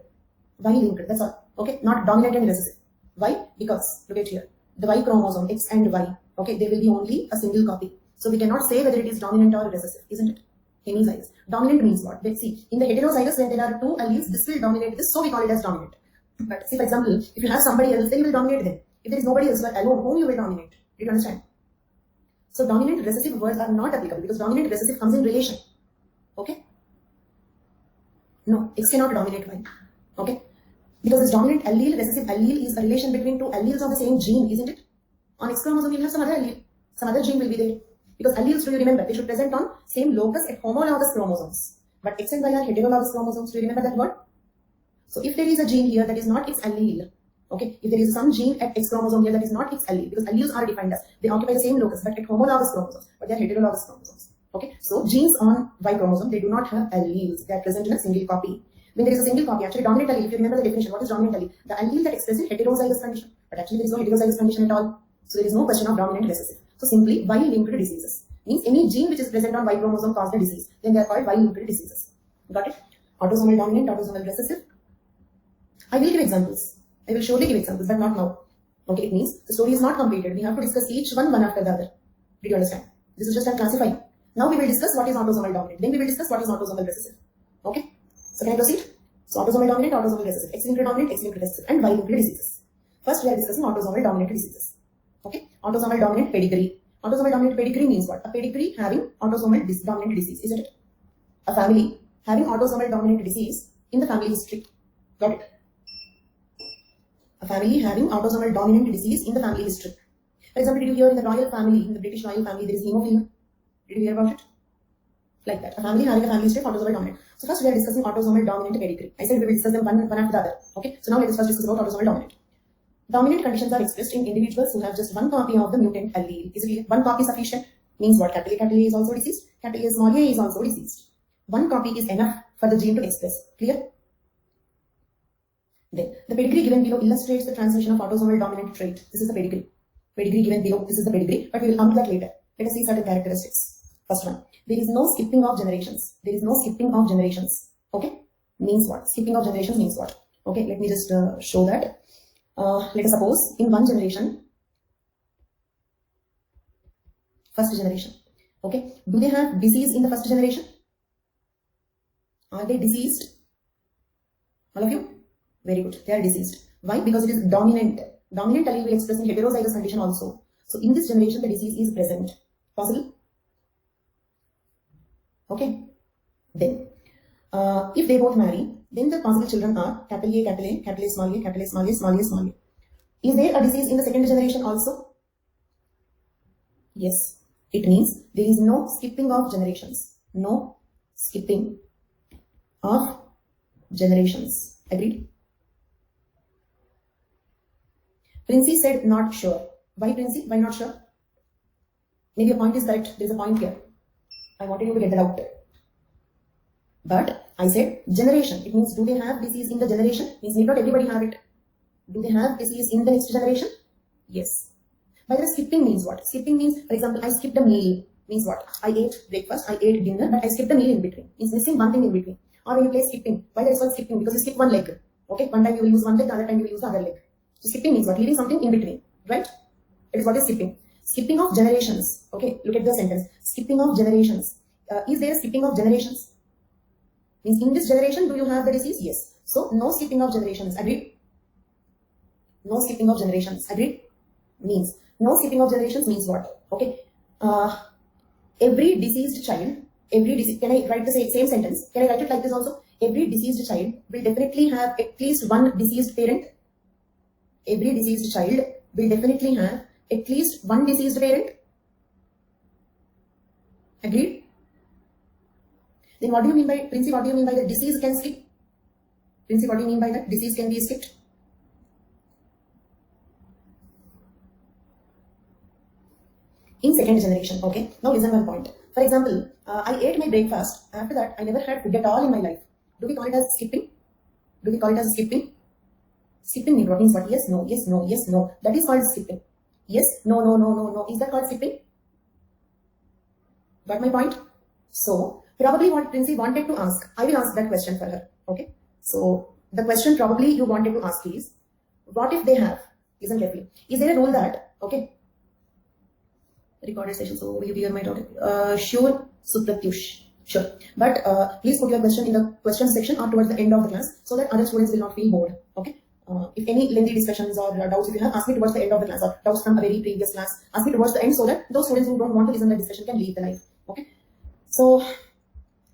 [SPEAKER 1] Y-linked, that's all. Okay, not dominant and recessive. Why? Because, look at here. The Y chromosome, X and Y, okay, there will be only a single copy. So we cannot say whether it is dominant or recessive, isn't it? Hemizygous. Dominant means what? Let's see. In the heterozygous, where there are two alleles, this will dominate this, so we call it as dominant. But see, for example, if you have somebody else, then you will dominate them. If there is nobody else, but alone, whom you will dominate? Do you understand? So dominant recessive words are not applicable because dominant recessive comes in relation. Okay? No, X cannot dominate Y. Okay? Because this dominant allele, recessive allele is a relation between two alleles of the same gene, isn't it? On X chromosome, you will have some other allele. Some other gene will be there. Because alleles, do you remember, they should present on same locus at homologous chromosomes. But X and Y are heterologous chromosomes. Do you remember that word? So if there is a gene here that is not its allele, okay, if there is some gene at X chromosome here that is not its allele, because alleles are defined as they occupy the same locus but at homologous chromosomes, but they are heterologous chromosomes. Okay, so genes on Y chromosome, they do not have alleles. They are present in a single copy. When there is a single copy, actually dominant allele, if you remember the definition, what is dominant allele? The allele that expresses heterozygous condition. But actually there is no heterozygous condition at all. So there is no question of dominant recessive. So simply Y-linked diseases. Means any gene which is present on Y chromosome causes the disease. Then they are called Y-linked diseases. Got it? Autosomal dominant, autosomal recessive. I will give examples. I will surely give examples, but not now. Okay, it means the story is not completed. We have to discuss each one after the other. Did you understand? This is just a classifying. Now we will discuss what is autosomal dominant. Then we will discuss what is autosomal recessive. Okay? So can I proceed? So autosomal dominant, autosomal recessive, X-linked dominant, X-linked recessive, and Y-linked diseases. First we are discussing autosomal dominant diseases. Okay? Autosomal dominant pedigree. Autosomal dominant pedigree means what? A pedigree having autosomal dominant disease, isn't it? A family having autosomal dominant disease in the family history. Got it? A family having autosomal dominant disease in the family history. For example, did you hear in the royal family, in the British royal family, there is hemophilia? Did you hear about it? Like that. A family having a family history of autosomal dominant. So first we are discussing autosomal dominant pedigree. I said we will discuss them one after the other. Okay? So now let us first discuss about autosomal dominant. Dominant conditions are expressed in individuals who have just one copy of the mutant allele. Is it clear? One copy sufficient? Means what? Capital A is also deceased. Capital A small a is also deceased. One copy is enough for the gene to express. Clear? Then, the pedigree given below illustrates the transmission of autosomal dominant trait. This is the pedigree. Pedigree given below, this is the pedigree, but we will come to that later. Let us see certain characteristics. First one, there is no skipping of generations. There is no skipping of generations. Okay? Means what? Skipping of generations means what? Okay, let me just show that. Let us suppose in one generation, first generation. Okay? Do they have disease in the first generation? Are they diseased? All of you? Very good. They are diseased. Why? Because it is dominant. Dominant allele will express in heterozygous condition also. So in this generation, the disease is present. Possible? Okay. Then, if they both marry, then the possible children are capital A, capital A, capital A, small a, capital A, small a, small a, small a. Is there a disease in the second generation also? Yes. It means there is no skipping of generations. No skipping of generations. Agreed? Princey said not sure. Why Princey? Why not sure? Maybe a point is correct. There is a point here. I wanted you to get that out. But I said generation. It means do they have disease in the generation? Means need not everybody have it. Do they have disease in the next generation? Yes. By the way, skipping means what? Skipping means, for example, I skipped a meal. Means what? I ate breakfast, I ate dinner, but I skipped a meal in between. Means missing one thing in between. Or when you play skipping. Why that is called skipping? Because you skip one leg. Okay? One time you will use one leg, the other time you will use the other leg. So skipping means what? Leaving something in between. Right? It is what is skipping. Skipping of generations. Okay? Look at the sentence. Skipping of generations. Is there a skipping of generations? Means in this generation, do you have the disease? Yes. So no skipping of generations. Agreed? No skipping of generations. Agreed? Means no skipping of generations means what? Okay. Every deceased child every disease, can I write the same sentence? Can I write it like this also? Every deceased child will definitely have at least one deceased parent. Every deceased child will definitely have at least one deceased parent. Agreed? Then what do you mean by, Princey, what do you mean by the disease can skip? Princey, what do you mean by that? Disease can be skipped? In second generation, okay? Now listen one point. For example, I ate my breakfast. After that, I never had food at all in my life. Do we call it as skipping? Do we call it as skipping? Skipping means what? Yes, no, yes, no, yes, no. That is called skipping. Yes, no, no, no, no, no. Is that called skipping? Got my point? So, probably what Princey wanted to ask, I will ask that question for her. Okay? So, the question probably you wanted to ask is, what if they have, listen carefully, is there a rule that, okay, recorded session, so will you be on my topic? Sure, Supratyush. Sure. But please put your question in the question section or towards the end of the class so that other students will not feel bored. Okay? If any lengthy discussions or doubts, if you have, ask me towards the end of the class, or doubts from a very previous class, ask me towards the end so that those students who don't want to listen to the discussion can leave the live. Okay? So,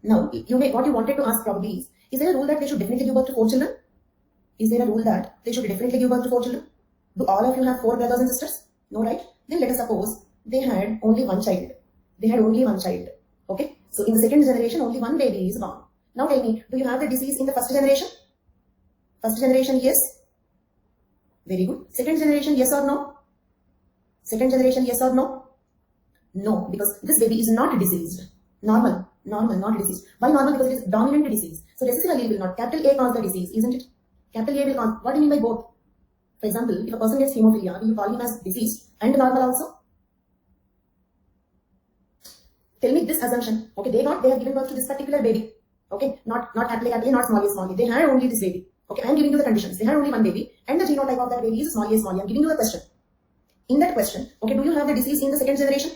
[SPEAKER 1] now, what you wanted to ask probably is there a rule that they should definitely give birth to 4 children? Is there a rule that they should definitely give birth to 4 children? Do all of you have 4 brothers and sisters? No, right? Then let us suppose they had only one child. They had only one child. Okay? So, in the second generation, only one baby is born. Now tell me, do you have the disease in the first generation? First generation, yes. Very good. Second generation, yes or no? Second generation, yes or no? No, because this baby is not diseased. Normal, not diseased. Why normal? Because it is dominant disease. So recessive allele will not. Capital A cause the disease, isn't it? Capital A will cause. What do you mean by both? For example, if a person gets hemophilia, will you call him as diseased and normal also? Tell me this assumption. Okay, they have given birth to this particular baby. Okay, not capital A, not small a. They had only this baby. Okay, I am giving you the conditions. They had only one baby, and the genotype of that baby is small a. I am giving you a question. In that question, okay, do you have the disease in the second generation?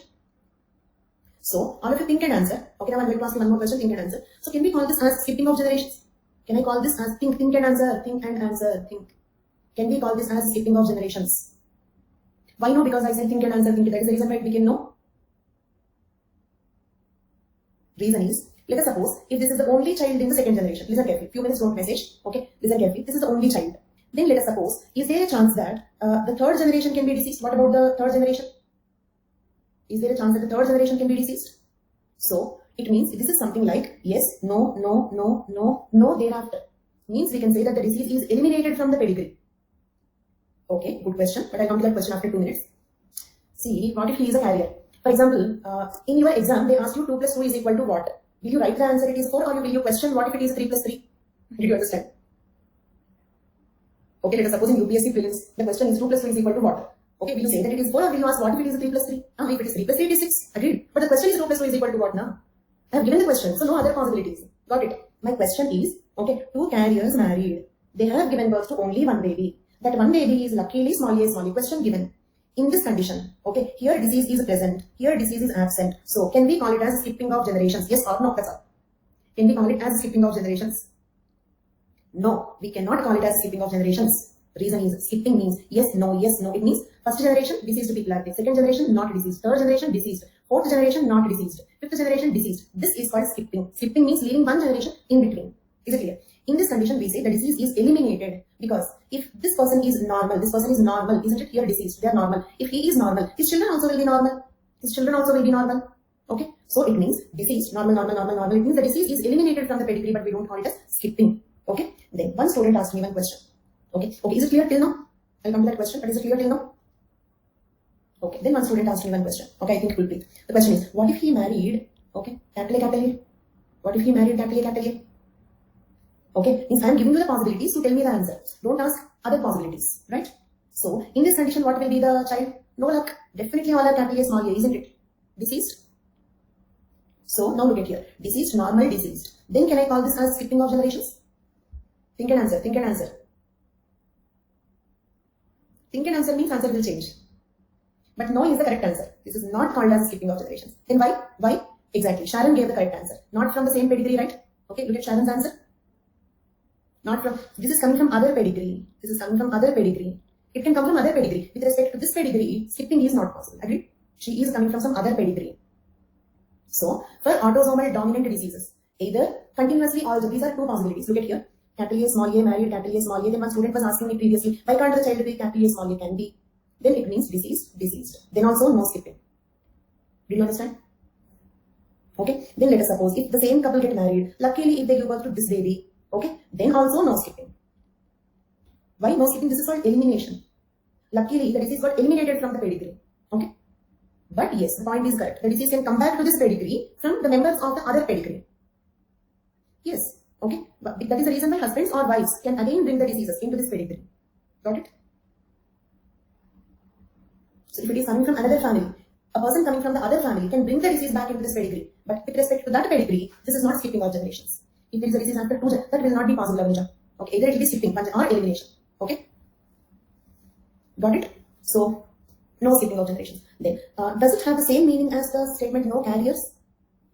[SPEAKER 1] So, all of you think and answer. Okay, now I am going to ask you one more question, think and answer. So, can we call this as skipping of generations? Can I call this as think and answer, think and answer, think? Can we call this as skipping of generations? Why no? Because I said think and answer, think. That is the reason why it became no. Reason is, let us suppose, if this is the only child in the second generation, listen carefully, few minutes don't message, okay, listen carefully, this is the only child. Then let us suppose, is there a chance that the third generation can be deceased? What about the third generation? Is there a chance that the third generation can be deceased? So, it means this is something like yes, no, no, no, no, no thereafter. Means we can say that the disease is eliminated from the pedigree. Okay, good question, but I'll come to that question after 2 minutes. See, what if he is a carrier? For example, in your exam, they ask you 2 plus 2 is equal to what? Will you write the answer it is 4 or will you question what if it is 3 plus 3? Did you understand? Okay, let us suppose in UPSC prelims, the question is 2 plus 2 is equal to what? Okay, will you say that it is 4 or will you ask what if it is 3 plus 3? If it is 3 plus 3, it is 6. Agreed. But the question is 2 plus 2 is equal to what now? I have given the question, so no other possibilities. Got it. My question is, okay, 2 carriers married. They have given birth to only one baby. That one baby is luckily small a. Question given. In this condition, okay, here disease is present, here disease is absent. So, can we call it as skipping of generations? Yes or no? That's all. Can we call it as skipping of generations? No, we cannot call it as skipping of generations. Reason is, skipping means yes, no, yes, no. It means first generation, deceased people are there. Second generation, not deceased. Third generation, deceased. Fourth generation, not deceased. Fifth generation, deceased. This is called skipping. Skipping means leaving one generation in between. Is it clear? In this condition, we say the disease is eliminated because if this person is normal, isn't it? Here deceased, they are normal. If he is normal, his children also will be normal. His children also will be normal. Okay, so it means disease, normal. It means the disease is eliminated from the pedigree, but we don't call it as skipping. Okay, then one student asked me one question. Okay, is it clear till now? I'll come to that question, but is it clear till now? Okay, then one student asked me one question. Okay, I think it will be. The question is, what if he married, okay, capital A? What if he married capital A? Okay, means I am giving you the possibilities to tell me the answer. Don't ask other possibilities, right? So, in this condition, what will be the child? No luck. Definitely all are capital A, small a, isn't it? Deceased. So, now look at here. Deceased, normal, deceased. Then can I call this as skipping of generations? Think and answer, think and answer. Think and answer means answer will change. But no is the correct answer. This is not called as skipping of generations. Then why? Why? Exactly. Sharon gave the correct answer. Not from the same pedigree, right? Okay, look at Sharon's answer. Not from, this is coming from other pedigree. This is coming from other pedigree. It can come from other pedigree. With respect to this pedigree, skipping is not possible. Agreed? She is coming from some other pedigree. So for autosomal dominant diseases, either continuously or these are two possibilities. Look at here. Capital A, small a, married, capital A, small a. Then one student was asking me previously, why can't the child be capital A, small a? Can be. Then it means diseased, diseased. Then also no skipping. Do you understand? Okay. Then let us suppose if the same couple get married, luckily if they give birth to this baby, okay, then also no skipping. Why no skipping? This is called elimination. Luckily the disease got eliminated from the pedigree. Okay. But yes, the point is correct. The disease can come back to this pedigree from the members of the other pedigree. Yes. Okay. But that is the reason why husbands or wives can again bring the diseases into this pedigree. Got it? So if it is coming from another family, a person coming from the other family can bring the disease back into this pedigree. But with respect to that pedigree, this is not skipping of generations. If there is a disease after two, that will not be possible, Anuja. Okay. Either it will be skipping or elimination. Okay. Got it? So no skipping of generations. Then does it have the same meaning as the statement no carriers?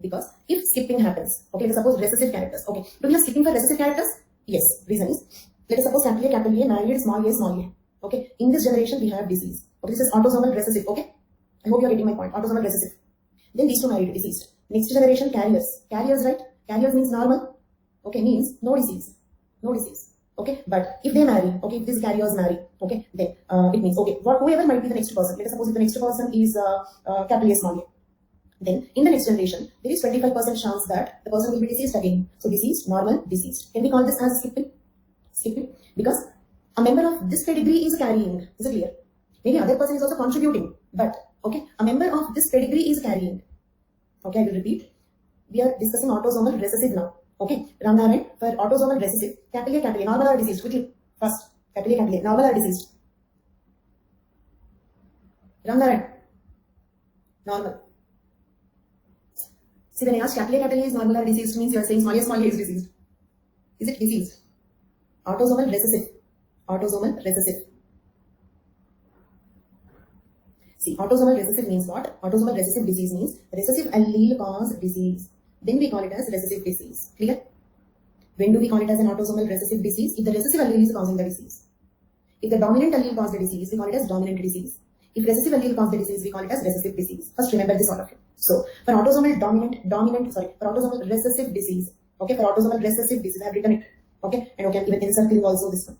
[SPEAKER 1] Because if skipping happens, okay, let's suppose recessive characters. Okay, do we have skipping for recessive characters? Yes. Reason is, let us suppose capital A, married, small a. Okay, in this generation we have disease. Okay, this is autosomal recessive. Okay, I hope you are getting my point. Autosomal recessive. Then these two married, deceased. Next generation carriers. Carriers, right? Carriers means normal. Okay, means no disease. No disease. Okay, but if they marry, okay, if these carriers marry, okay, then it means, okay, whoever might be the next person. Let us suppose if the next person is capital A, small a. Then in the next generation, there is 25% chance that the person will be deceased again. So deceased, normal, deceased. Can we call this as skipping? Skipping. Because a member of this pedigree is carrying. Is it clear? Maybe other person is also contributing. But, okay, a member of this pedigree is carrying. Okay, I will repeat. We are discussing autosomal recessive now. Okay, Ramnarayan, for autosomal recessive, capital A, normal or deceased? Quickly, first. Capital A, normal or deceased? Ramnarayan, normal. See, when I ask capital A is normal or deceased, means you are saying small a is diseased. Is it diseased? Autosomal recessive. Autosomal recessive. See, autosomal recessive means what? Autosomal recessive disease means recessive allele cause disease. Then we call it as recessive disease. Clear? When do we call it as an autosomal recessive disease? If the recessive allele is causing the disease. If the dominant allele causes the disease, we call it as dominant disease. If recessive allele causes the disease, we call it as recessive disease. First remember this, all of you. So, for autosomal for autosomal recessive disease, okay, for autosomal recessive disease, I have written it, okay, and okay, even encircling also this one.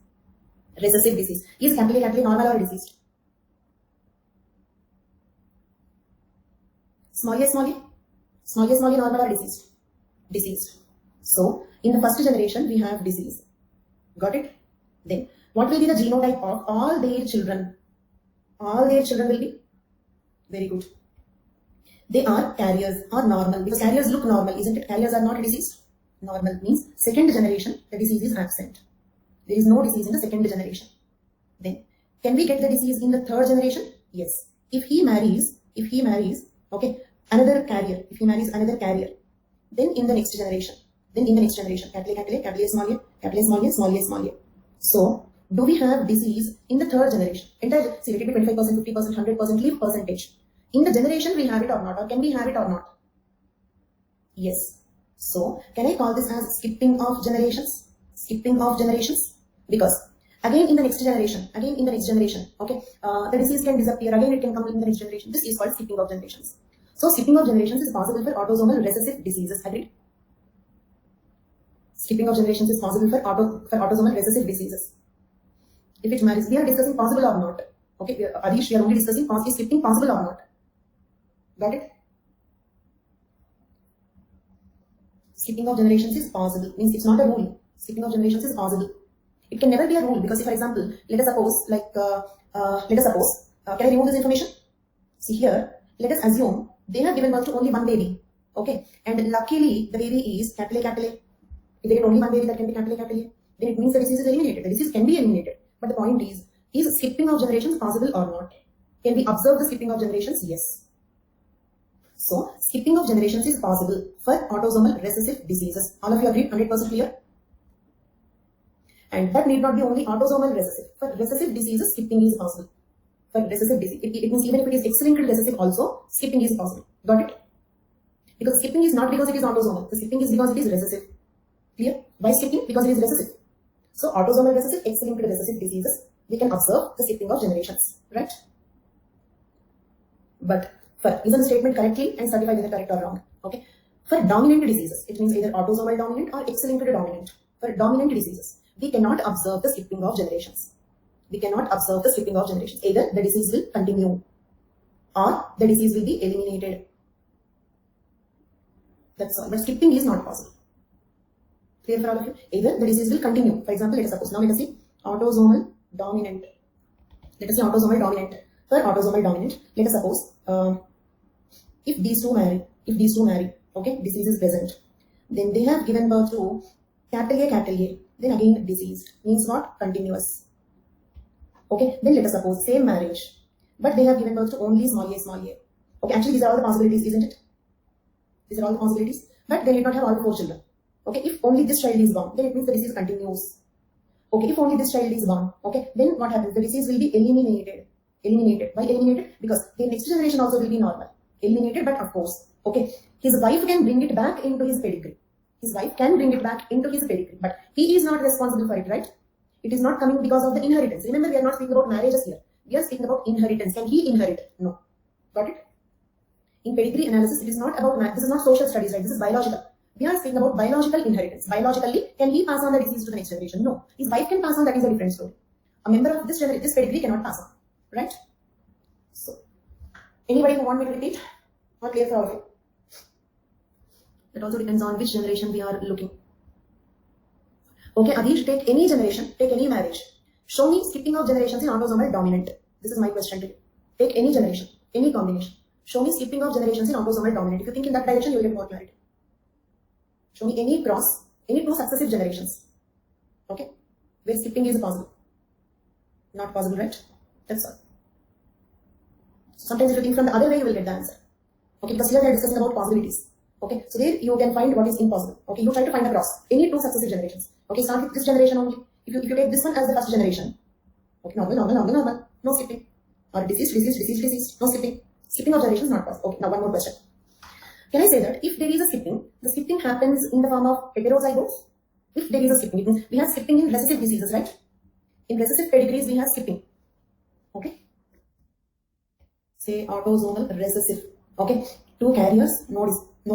[SPEAKER 1] Recessive disease. Is capital A normal or diseased? Small a normal or diseased? Diseased. So, in the first generation, we have disease. Got it? Then, what will be the genotype of all their children? All their children will be? Very good. They are carriers or normal, because carriers look normal, isn't it? Carriers are not diseased. Normal means second generation, the disease is absent. There is no disease in the second generation. Then, can we get the disease in the third generation? Yes. If he marries, okay, another carrier, then in the next generation, capital A, small a. So, do we have disease in the third generation? Entire, see, let it be 25%, 50%, 100%, leave percentage. In the generation we have it or not, or can we have it or not? Yes. So, can I call this as skipping of generations? Skipping of generations? Because, again in the next generation, okay, the disease can disappear, again it can come in the next generation. This is called skipping of generations. So, skipping of generations is possible for autosomal recessive diseases. Agreed? Skipping of generations is possible for autosomal recessive diseases. If it marries, we are discussing possible or not. Okay, Adish, we are only discussing is skipping possible or not. Got it? Skipping of generations is possible. Means it's not a rule. Skipping of generations is possible. It can never be a rule, because if, for example, let us suppose, can I remove this information? See here, let us assume they have given birth to only one baby. Okay, and luckily the baby is capital A. If they get only one baby, that can be capital A. Then it means the disease is eliminated. The disease can be eliminated. But the point is skipping of generations possible or not? Can we observe the skipping of generations? Yes. So, skipping of generations is possible for autosomal recessive diseases. All of you agree? 100% clear? And that need not be only autosomal recessive. For recessive diseases, skipping is possible. For recessive disease, it means even if it is X-linked recessive also, skipping is possible. Got it? Because skipping is not because it is autosomal. The skipping is because it is recessive. Clear? Why skipping? Because it is recessive. So, autosomal recessive, X-linked recessive diseases, we can observe the skipping of generations. Right? But For isn't the statement correctly and certify whether correct or wrong. Okay. For dominant diseases, it means either autosomal dominant or X-linked dominant. For dominant diseases, we cannot observe the skipping of generations. We cannot observe the skipping of generations. Either the disease will continue or the disease will be eliminated. That's all. But skipping is not possible. Clear for all of you? Either the disease will continue. For example, let us suppose, now let us see autosomal dominant. Let us see autosomal dominant. For autosomal dominant, let us suppose if these two marry, okay, disease is present, then they have given birth to capital A, then again deceased, means what? Continuous. Okay, then let us suppose same marriage, but they have given birth to only small a. Okay, actually these are all the possibilities, isn't it? These are all the possibilities, but they did not have all the 4 children. Okay, if only this child is born, then it means the disease continues. Okay, if only this child is born, okay, then what happens? The disease will be eliminated. Eliminated. Why eliminated? Because the next generation also will be normal. Eliminated, but of course, okay, his wife can bring it back into his pedigree. His wife can bring it back into his pedigree, but he is not responsible for it, right? It is not coming because of the inheritance. Remember, we are not speaking about marriages here. We are speaking about inheritance. Can he inherit? No. Got it? In pedigree analysis, it is not about math. This is not social studies, right? This is biological. We are speaking about biological inheritance. Biologically, can he pass on the disease to the next generation? No. His wife can pass on. That is a different story. A member of this pedigree cannot pass on, right? So, anybody who want me to repeat? Not clear for all of you. That also depends on which generation we are looking. Okay, Adish, take any generation, take any marriage. Show me skipping of generations in autosomal dominant. This is my question to you. Take any generation, any combination. Show me skipping of generations in autosomal dominant. If you think in that direction, you will get more clarity. Show me any cross, any 2 successive generations. Okay, where skipping is possible. Not possible, right? That's all. Sometimes if you think from the other way, you will get the answer. Okay, because here we are discussing about possibilities. Okay, so there you can find what is impossible. Okay, you try to find a cross. Any 2 successive generations. Okay, start with this generation only. If you take this one as the first generation. Okay, normal. No skipping. Or deceased. No skipping. Skipping of generations not possible. Okay, now one more question. Can I say that if there is a skipping, the skipping happens in the form of heterozygotes? If there is a skipping, it means we have skipping in recessive diseases, right? In recessive pedigrees, we have skipping. Okay? Say autosomal recessive. Okay? 2 carriers, no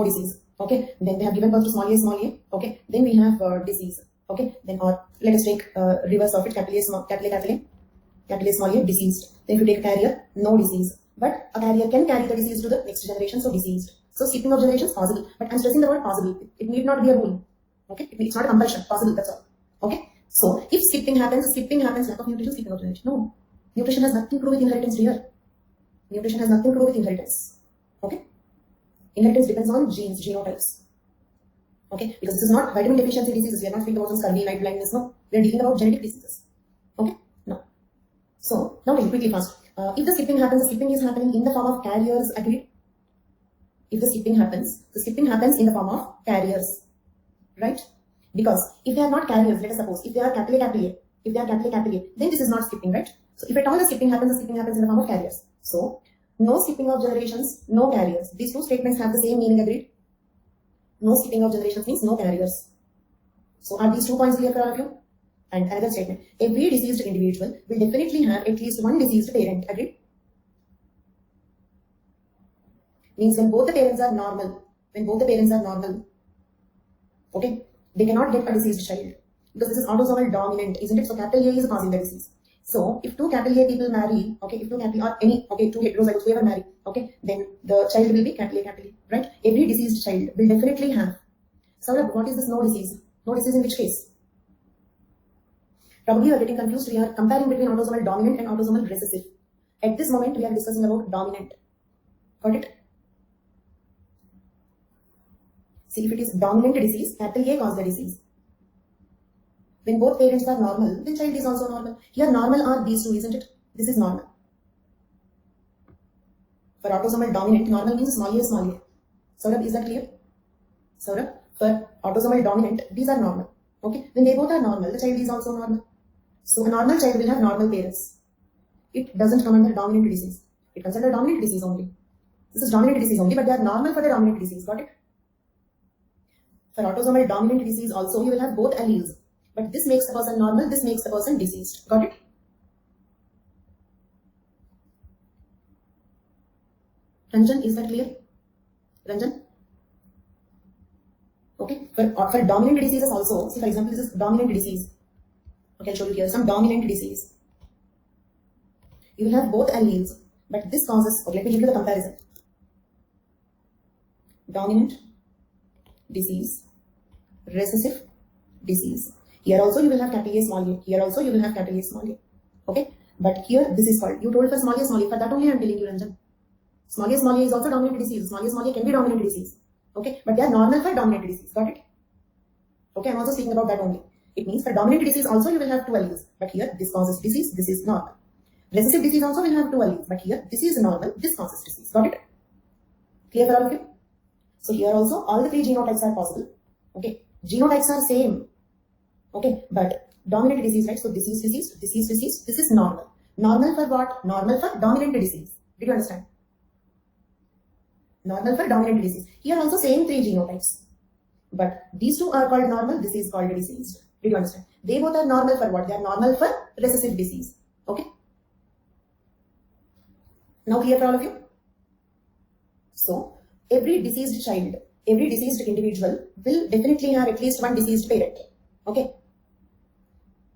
[SPEAKER 1] disease. Okay? Then they have given birth to small a. Okay? Then we have disease. Okay? Then or let us take reverse of it, capital A, small a, deceased. Then if you take a carrier, no disease. But a carrier can carry the disease to the next generation, so deceased. So skipping of generations possible. But I'm stressing the word possible. It need not be a rule. Okay? It's not a compulsion. Possible, that's all. Okay? So if skipping happens, lack of nutrition, skipping of generation. No. Nutrition has nothing to do with inheritance here. Nutrition has nothing to do with inheritance. Okay? Inheritance depends on genes, genotypes. Okay? Because this is not vitamin deficiency diseases. We are not speaking about some scurvy, night blindness. No. We are dealing about genetic diseases. Okay? No. So, now quickly fast. If the skipping happens, the skipping is happening in the form of carriers, agreed? If the skipping happens in the form of carriers. Right? Because if they are not carriers, let us suppose, if they are capital A, then this is not skipping, right? So if at all the skipping happens in the form of carriers. So, no skipping of generations, no carriers. These 2 statements have the same meaning, agreed? No skipping of generations means no carriers. So are these 2 points clear for all of you? And another statement, every deceased individual will definitely have at least 1 deceased parent, agreed? Means when both the parents are normal, okay, they cannot get a deceased child. Because this is autosomal dominant, isn't it? So capital A is causing the disease. So if 2 capital A people marry, okay, if 2 capital or any, okay, 2 heterozygotes whoever marry, okay, then the child will be capital A, right? Every deceased child will definitely have. So what is this no disease? No disease in which case? Probably you are getting confused. We are comparing between autosomal dominant and autosomal recessive. At this moment, we are discussing about dominant. Got it? See, if it is dominant disease, capital A causes the disease. When both parents are normal, the child is also normal. Here, normal are these 2, isn't it? This is normal. For autosomal dominant, normal means small a. Saurabh, is that clear? Saurabh, for autosomal dominant, these are normal. Okay? When they both are normal, the child is also normal. So a normal child will have normal parents. It doesn't come under dominant disease. It comes under dominant disease only. This is dominant disease only, but they are normal for the dominant disease. Got it? For autosomal dominant disease also, you will have both alleles. But this makes the person normal, this makes the person deceased. Got it? Ranjan, is that clear? Ranjan? Okay, for dominant diseases also, see for example, this is dominant disease. Okay, I'll show you here some dominant disease. You will have both alleles, but this causes, okay, let me give you the comparison. Dominant disease, recessive disease. Here also you will have capital A small a. Here also you will have capital A small a. Okay, but here this is called, you told for small a, for that only I am telling you, Ranjan. Small a is also dominant disease. Small a can be dominant disease. Okay, but they are normal for dominant disease. Got it? Okay, I'm also speaking about that only. It means for dominant disease also you will have two alleles, but here this causes disease, this is normal. Recessive disease also will have two alleles, but here this is normal, this causes disease. Got it? Clear for all of you? So here also all the three genotypes are possible. Okay, genotypes are same. Okay, but dominant disease, right? So this is normal. Normal for what? Normal for dominant disease. Did you understand? Normal for dominant disease. Here also same three genotypes. But these two are called normal, this is called diseased. Did you understand? They both are normal for what? They are normal for recessive disease. Okay? Now clear for all of you? So, every diseased child, every diseased individual will definitely have at least one diseased parent. Okay?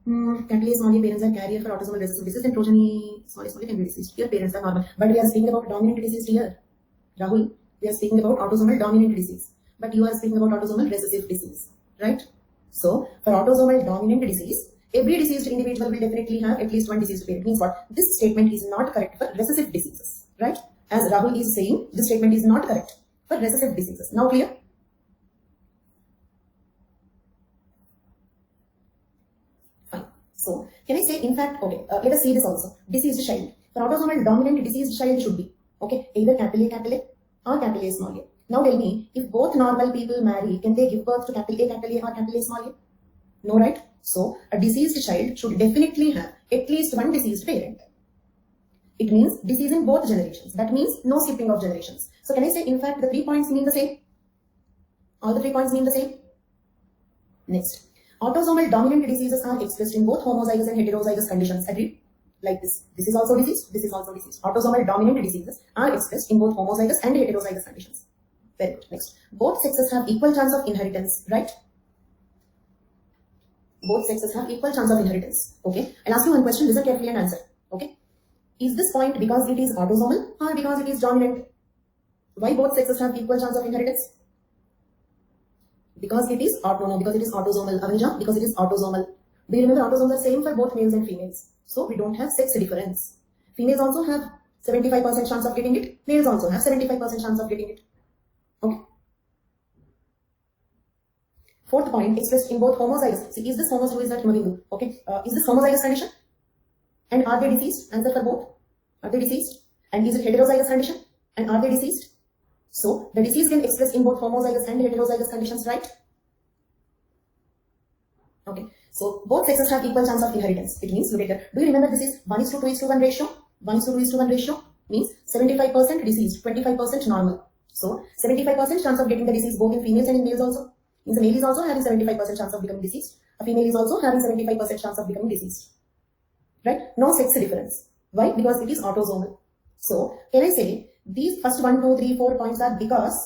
[SPEAKER 1] Capital A small a parents are carrier for autosomal recessive disease and progeny small a can be diseased. Here parents are normal. But we are speaking about dominant disease here. Rahul, we are speaking about autosomal dominant disease. But you are speaking about autosomal recessive disease. Right? So, for autosomal dominant disease, every diseased individual will definitely have at least one diseased parent. Means what? This statement is not correct for recessive diseases. Right? As Rahul is saying, this statement is not correct for recessive diseases. Now clear? Fine. So, can I say, in fact, okay, let us see this also. Diseased child. For autosomal dominant diseased child should be, okay, either capital A or capital A small a. Now tell me, if both normal people marry, can they give birth to capital A or capital A small a? No, right? So, a diseased child should definitely have at least one diseased parent. It means disease in both generations. That means no skipping of generations. So, can I say, in fact, the 3 points mean the same? All the 3 points mean the same? Next, autosomal dominant diseases are expressed in both homozygous and heterozygous conditions. Agreed? Like this. This is also disease, this is also disease. Autosomal dominant diseases are expressed in both homozygous and heterozygous conditions. Very good. Next, both sexes have equal chance of inheritance, right? Both sexes have equal chance of inheritance. Okay. I'll ask you one question, listen carefully and answer. Okay. Is this point because it is autosomal or because it is dominant? Why both sexes have equal chance of inheritance? Because it is because it is autosomal. Avija, because it is autosomal. Do you remember autosomes are same for both males and females? So we don't have sex difference. Females also have 75% chance of getting it. Males also have 75% chance of getting it. Okay. Fourth point, expressed in both homozygous. See, is this homozygous? Who is that? Mavindu. Okay. Is this homozygous condition? And are they deceased? Answer for both. Are they deceased? And is it heterozygous condition? And are they deceased? So, the disease can express in both homozygous and heterozygous conditions, right? Okay. So, both sexes have equal chance of inheritance. It means, look at here. Do you remember this is 1:2:1 ratio? 1:2:1 ratio means 75% diseased, 25% normal. So, 75% chance of getting the disease both in females and in males also. Means a male is also having 75% chance of becoming deceased. A female is also having 75% chance of becoming deceased. Right? No sex difference. Why? Because it is autosomal. So, can I say these first 1, 2, 3, 4 points are because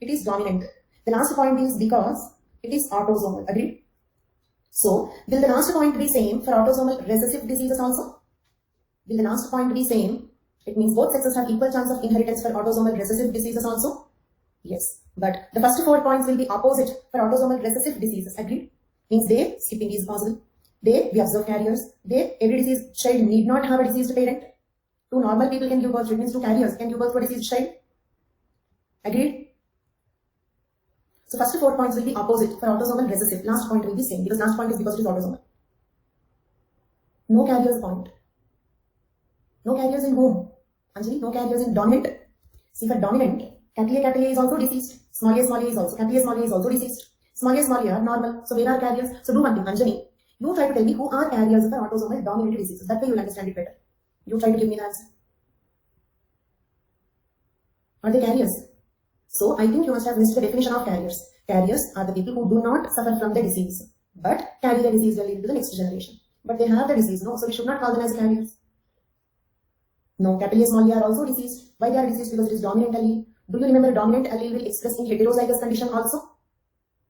[SPEAKER 1] it is dominant. The last point is because it is autosomal. Agreed? So, will the last point be same for autosomal recessive diseases also? Will the last point be same? It means both sexes have equal chance of inheritance for autosomal recessive diseases also? Yes. But the first 4 points will be opposite for autosomal recessive diseases. Agreed? Means there, skipping is possible. There, we observe carriers. There, every diseased child need not have a diseased parent. 2 normal people can give birth to it, means 2 carriers can give birth to a diseased child. Agreed? So, first 4 points will be opposite for autosomal recessive. Last point will be same because last point is because it is autosomal. No carriers point. No carriers in whom? Anjali, no carriers in dominant. See, for dominant, capital A is also deceased. Small a is also. Capital A is also deceased. Small a are normal. So, where are carriers? So, do one thing, Anjali. You try to tell me who are carriers for autosomal dominant diseases. That way you will understand it better. You try to give me the answer. Are they carriers? So, I think you must have missed the definition of carriers. Carriers are the people who do not suffer from the disease, but carry the disease well into the next generation. But they have the disease, no? So, we should not call them as carriers. No, capital A, small a are also deceased. Why they are deceased? Because it is dominant allele. Do you remember dominant allele will express in heterozygous condition also?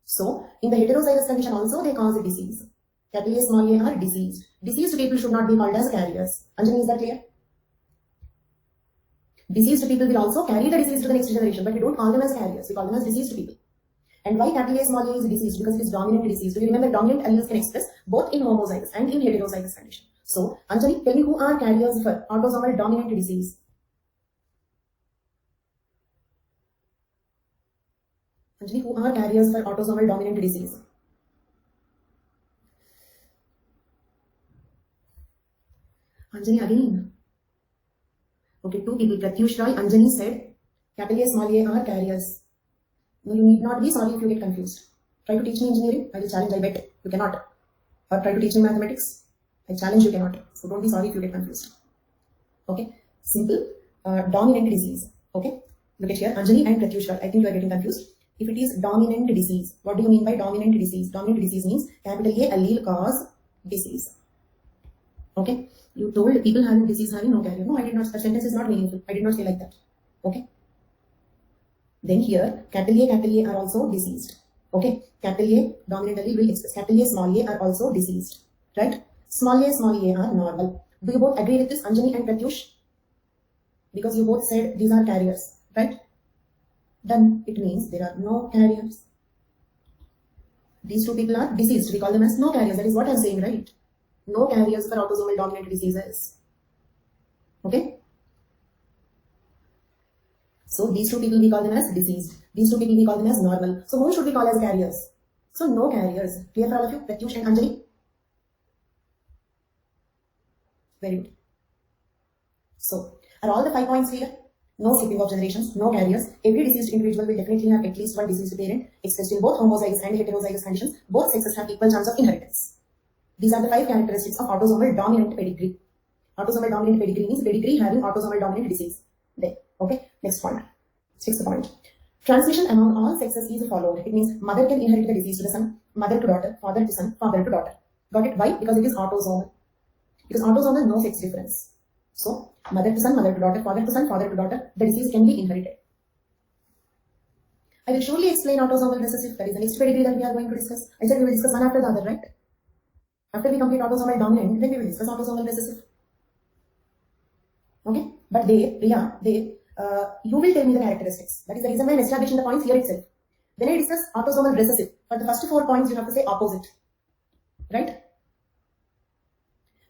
[SPEAKER 1] So, in the heterozygous condition also, they cause a disease. Capital A, small a are deceased. Deceased people should not be called as carriers. Anjali, is that clear? Deceased people will also carry the disease to the next generation, but we don't call them as carriers. We call them as deceased people. And why capital A, small a is diseased? Because it is dominant disease. Do you remember dominant alleles can express both in homozygous and in heterozygous condition? So, Anjali, tell me who are carriers for autosomal dominant disease? Anjali, who are carriers for autosomal dominant disease? Anjali again. Okay, two people, Pratyush Roy, Anjali said, capital A, small a are carriers. No, you need not be sorry if you get confused. Try to teach me engineering, I will challenge, I bet you cannot. Or try to teach me mathematics, I challenge you cannot. So don't be sorry if you get confused. Okay, simple, dominant disease. Okay, look at here, Anjali and Pratyush Roy, I think you are getting confused. If it is dominant disease, what do you mean by dominant disease? Dominant disease means capital A allele cause disease. Okay, you told people having disease having no carrier. No, I did not. The sentence is not meaningful. I did not say like that. Okay. Then here, capital A are also deceased. Okay, capital A dominant allele will express. Capital A, small a are also deceased. Right? Small a are normal. Do you both agree with this, Anjali and Pratyush? Because you both said these are carriers, right? Then it means there are no carriers. These two people are deceased. We call them as no carriers. That is what I am saying, right? No carriers for autosomal dominant diseases. Okay? So these two people we call them as diseased. These two people we call them as normal. So whom should we call as carriers? So no carriers. Clear for all of you? Pratyush and Anjali? Very good. So, are all the 5 points clear? No skipping of generations, no carriers. Every deceased individual will definitely have at least one deceased parent, expressed in both homozygous and heterozygous conditions. Both sexes have equal chance of inheritance. These are the 5 characteristics of autosomal dominant pedigree. Autosomal dominant pedigree means pedigree having autosomal dominant disease. There. Okay. Next point. 6th point. Transmission among all sexes is followed. It means mother can inherit the disease to the son, mother to daughter, father to son, father to daughter. Got it? Why? Because it is autosomal. Because autosomal, no sex difference. So, mother to son, mother to daughter, father to son, father to daughter, the disease can be inherited. I will surely explain autosomal recessive. That is the next pedigree that we are going to discuss. I said we will discuss one after the other, right? After we complete autosomal dominant, then we will discuss autosomal recessive. Okay? But you will tell me the characteristics. That is the reason why I am establishing the points here itself. When I discuss autosomal recessive, for the first 4 points you have to say opposite. Right?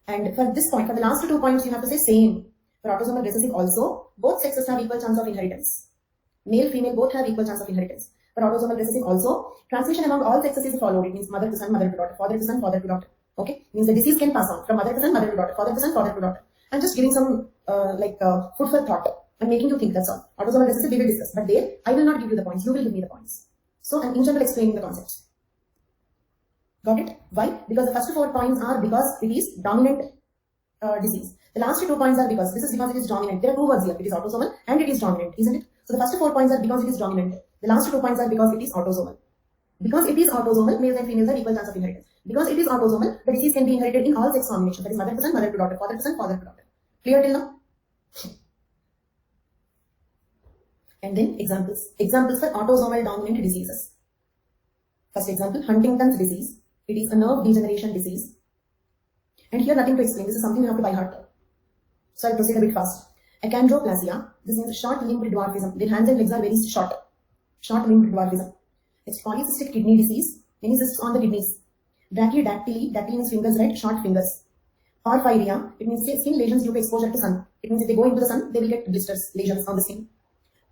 [SPEAKER 1] And for this point, for the last 2 points, you have to say same. For autosomal recessive also, both sexes have equal chance of inheritance. Male, female, both have equal chance of inheritance. For autosomal recessive also, transmission among all sexes is followed. It means mother to son, mother to daughter, father to son, father to daughter. Okay? Means the disease can pass on from mother to son, mother to daughter, father to son, father to daughter. I'm just giving some food for thought. I'm making you think, that's all. Autosomal recessive we will discuss. But there, I will not give you the points. You will give me the points. So I'm in general explaining the concepts. Got it? Why? Because the first 4 points are because it is dominant disease. The last 2 points are because it is dominant. There are 2 words here. It is autosomal and it is dominant, isn't it? So the first 4 points are because it is dominant. The last 2 points are because it is autosomal. Because it is autosomal, males and females have equal chance of inheritance. Because it is autosomal, the disease can be inherited in all sex combinations. That is mother to son, mother to daughter, father to son, father to daughter. Clear till now? And then examples. Examples for autosomal dominant diseases. First example, Huntington's disease. It is a nerve degeneration disease. And here nothing to explain. This is something you have to by heart. So I'll proceed a bit fast. Achondroplasia. This means short-limbed dwarfism. Their hands and legs are very short. Short-limbed dwarfism. It's polycystic kidney disease. Many cysts on the kidneys. Brachydactyly. Dactyly means fingers, right? Short fingers. Porphyria. It means skin lesions due to exposure to sun. It means if they go into the sun, they will get blisters, lesions on the skin.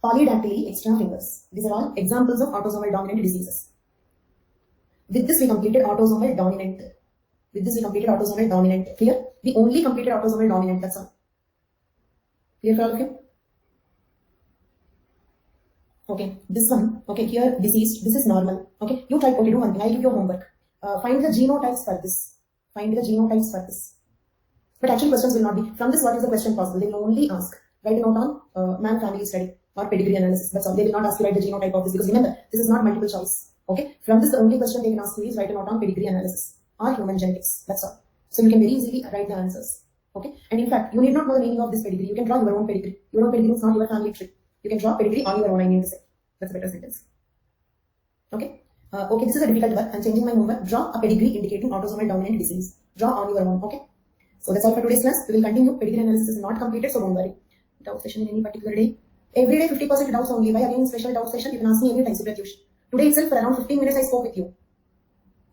[SPEAKER 1] Polydactyly. Extra fingers. These are all examples of autosomal dominant diseases. With this we completed autosomal dominant. With this we completed autosomal dominant. Clear? We only completed autosomal dominant. That's all. Clear for all of you? Okay. This one. Okay. Here diseased. This is normal. Okay. You try. Okay. Do one thing. I'll give you homework. Find the genotypes for this. Find the genotypes for this. But actually questions will not be. From this, what is the question possible? They will only ask. Write a note on man family study or pedigree analysis. That's all. They will not ask you write the genotype of this because remember, this is not multiple choice. Okay. From this, the only question they can ask you is write a note on pedigree analysis or human genetics. That's all. So you can very easily write the answers. Okay, and in fact, you need not know the meaning of this pedigree. You can draw your own pedigree. Your own pedigree is not your family tree. You can draw pedigree on your own, I mean to say. That's a better sentence. Okay. Okay, this is a difficult one. I'm changing my homework. Draw a pedigree indicating autosomal dominant disease. Draw on your own. Okay. So that's all for today's class. We will continue. Pedigree analysis is not completed, so don't worry. Doubt session in any particular day. Every day 50% doubts only. Why again special doubt session? You can ask me every time, Supratyush. Today itself for around 15 minutes I spoke with you.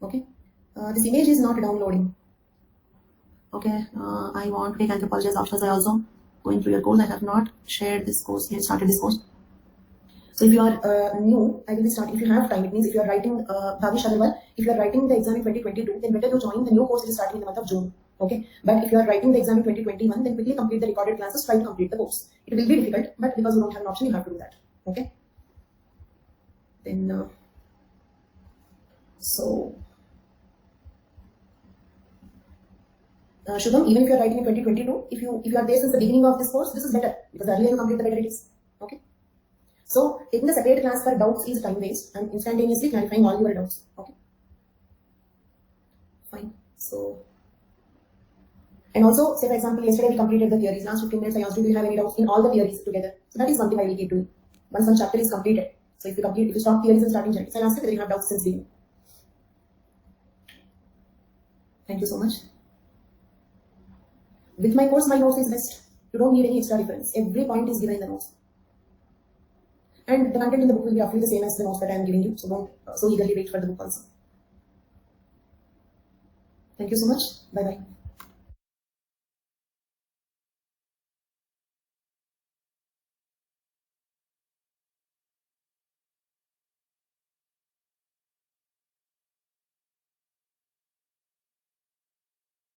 [SPEAKER 1] Okay. This image is not downloading. Okay. I want to take anthropology as optional. I also going through your course. I have not shared this course yet. Started this course. So if you are new, I will be starting. If you have time, it means if you are writing Bhavish Agarwal, if you are writing the exam in 2022, then better to join the new course. It is starting in the month of June. Okay. But if you are writing the exam in 2021, then quickly complete the recorded classes. Try to complete the course. It will be difficult, but because you don't have an option, you have to do that. Okay. Then Shubham, even if you are writing in 2022, if you are there since the beginning of this course, this is better because the earlier you complete, the better it is. Okay. So taking the separate class for doubts is time waste and instantaneously clarifying all your doubts. Okay. Fine. So, and also, say for example, yesterday we completed the theories. Last 15 minutes I asked you, do you have any doubts in all the theories together? So that is one thing I will keep doing. Once one chapter is completed. So if you stop theories and starting genetics, I'll ask you whether you have doubts since beginning. Thank you so much. With my course, my notes is best. You don't need any extra reference. Every point is given in the notes. And the content in the book will be roughly the same as the notes that I am giving you. So don't so eagerly wait for the book also. Thank you so much. Bye-bye.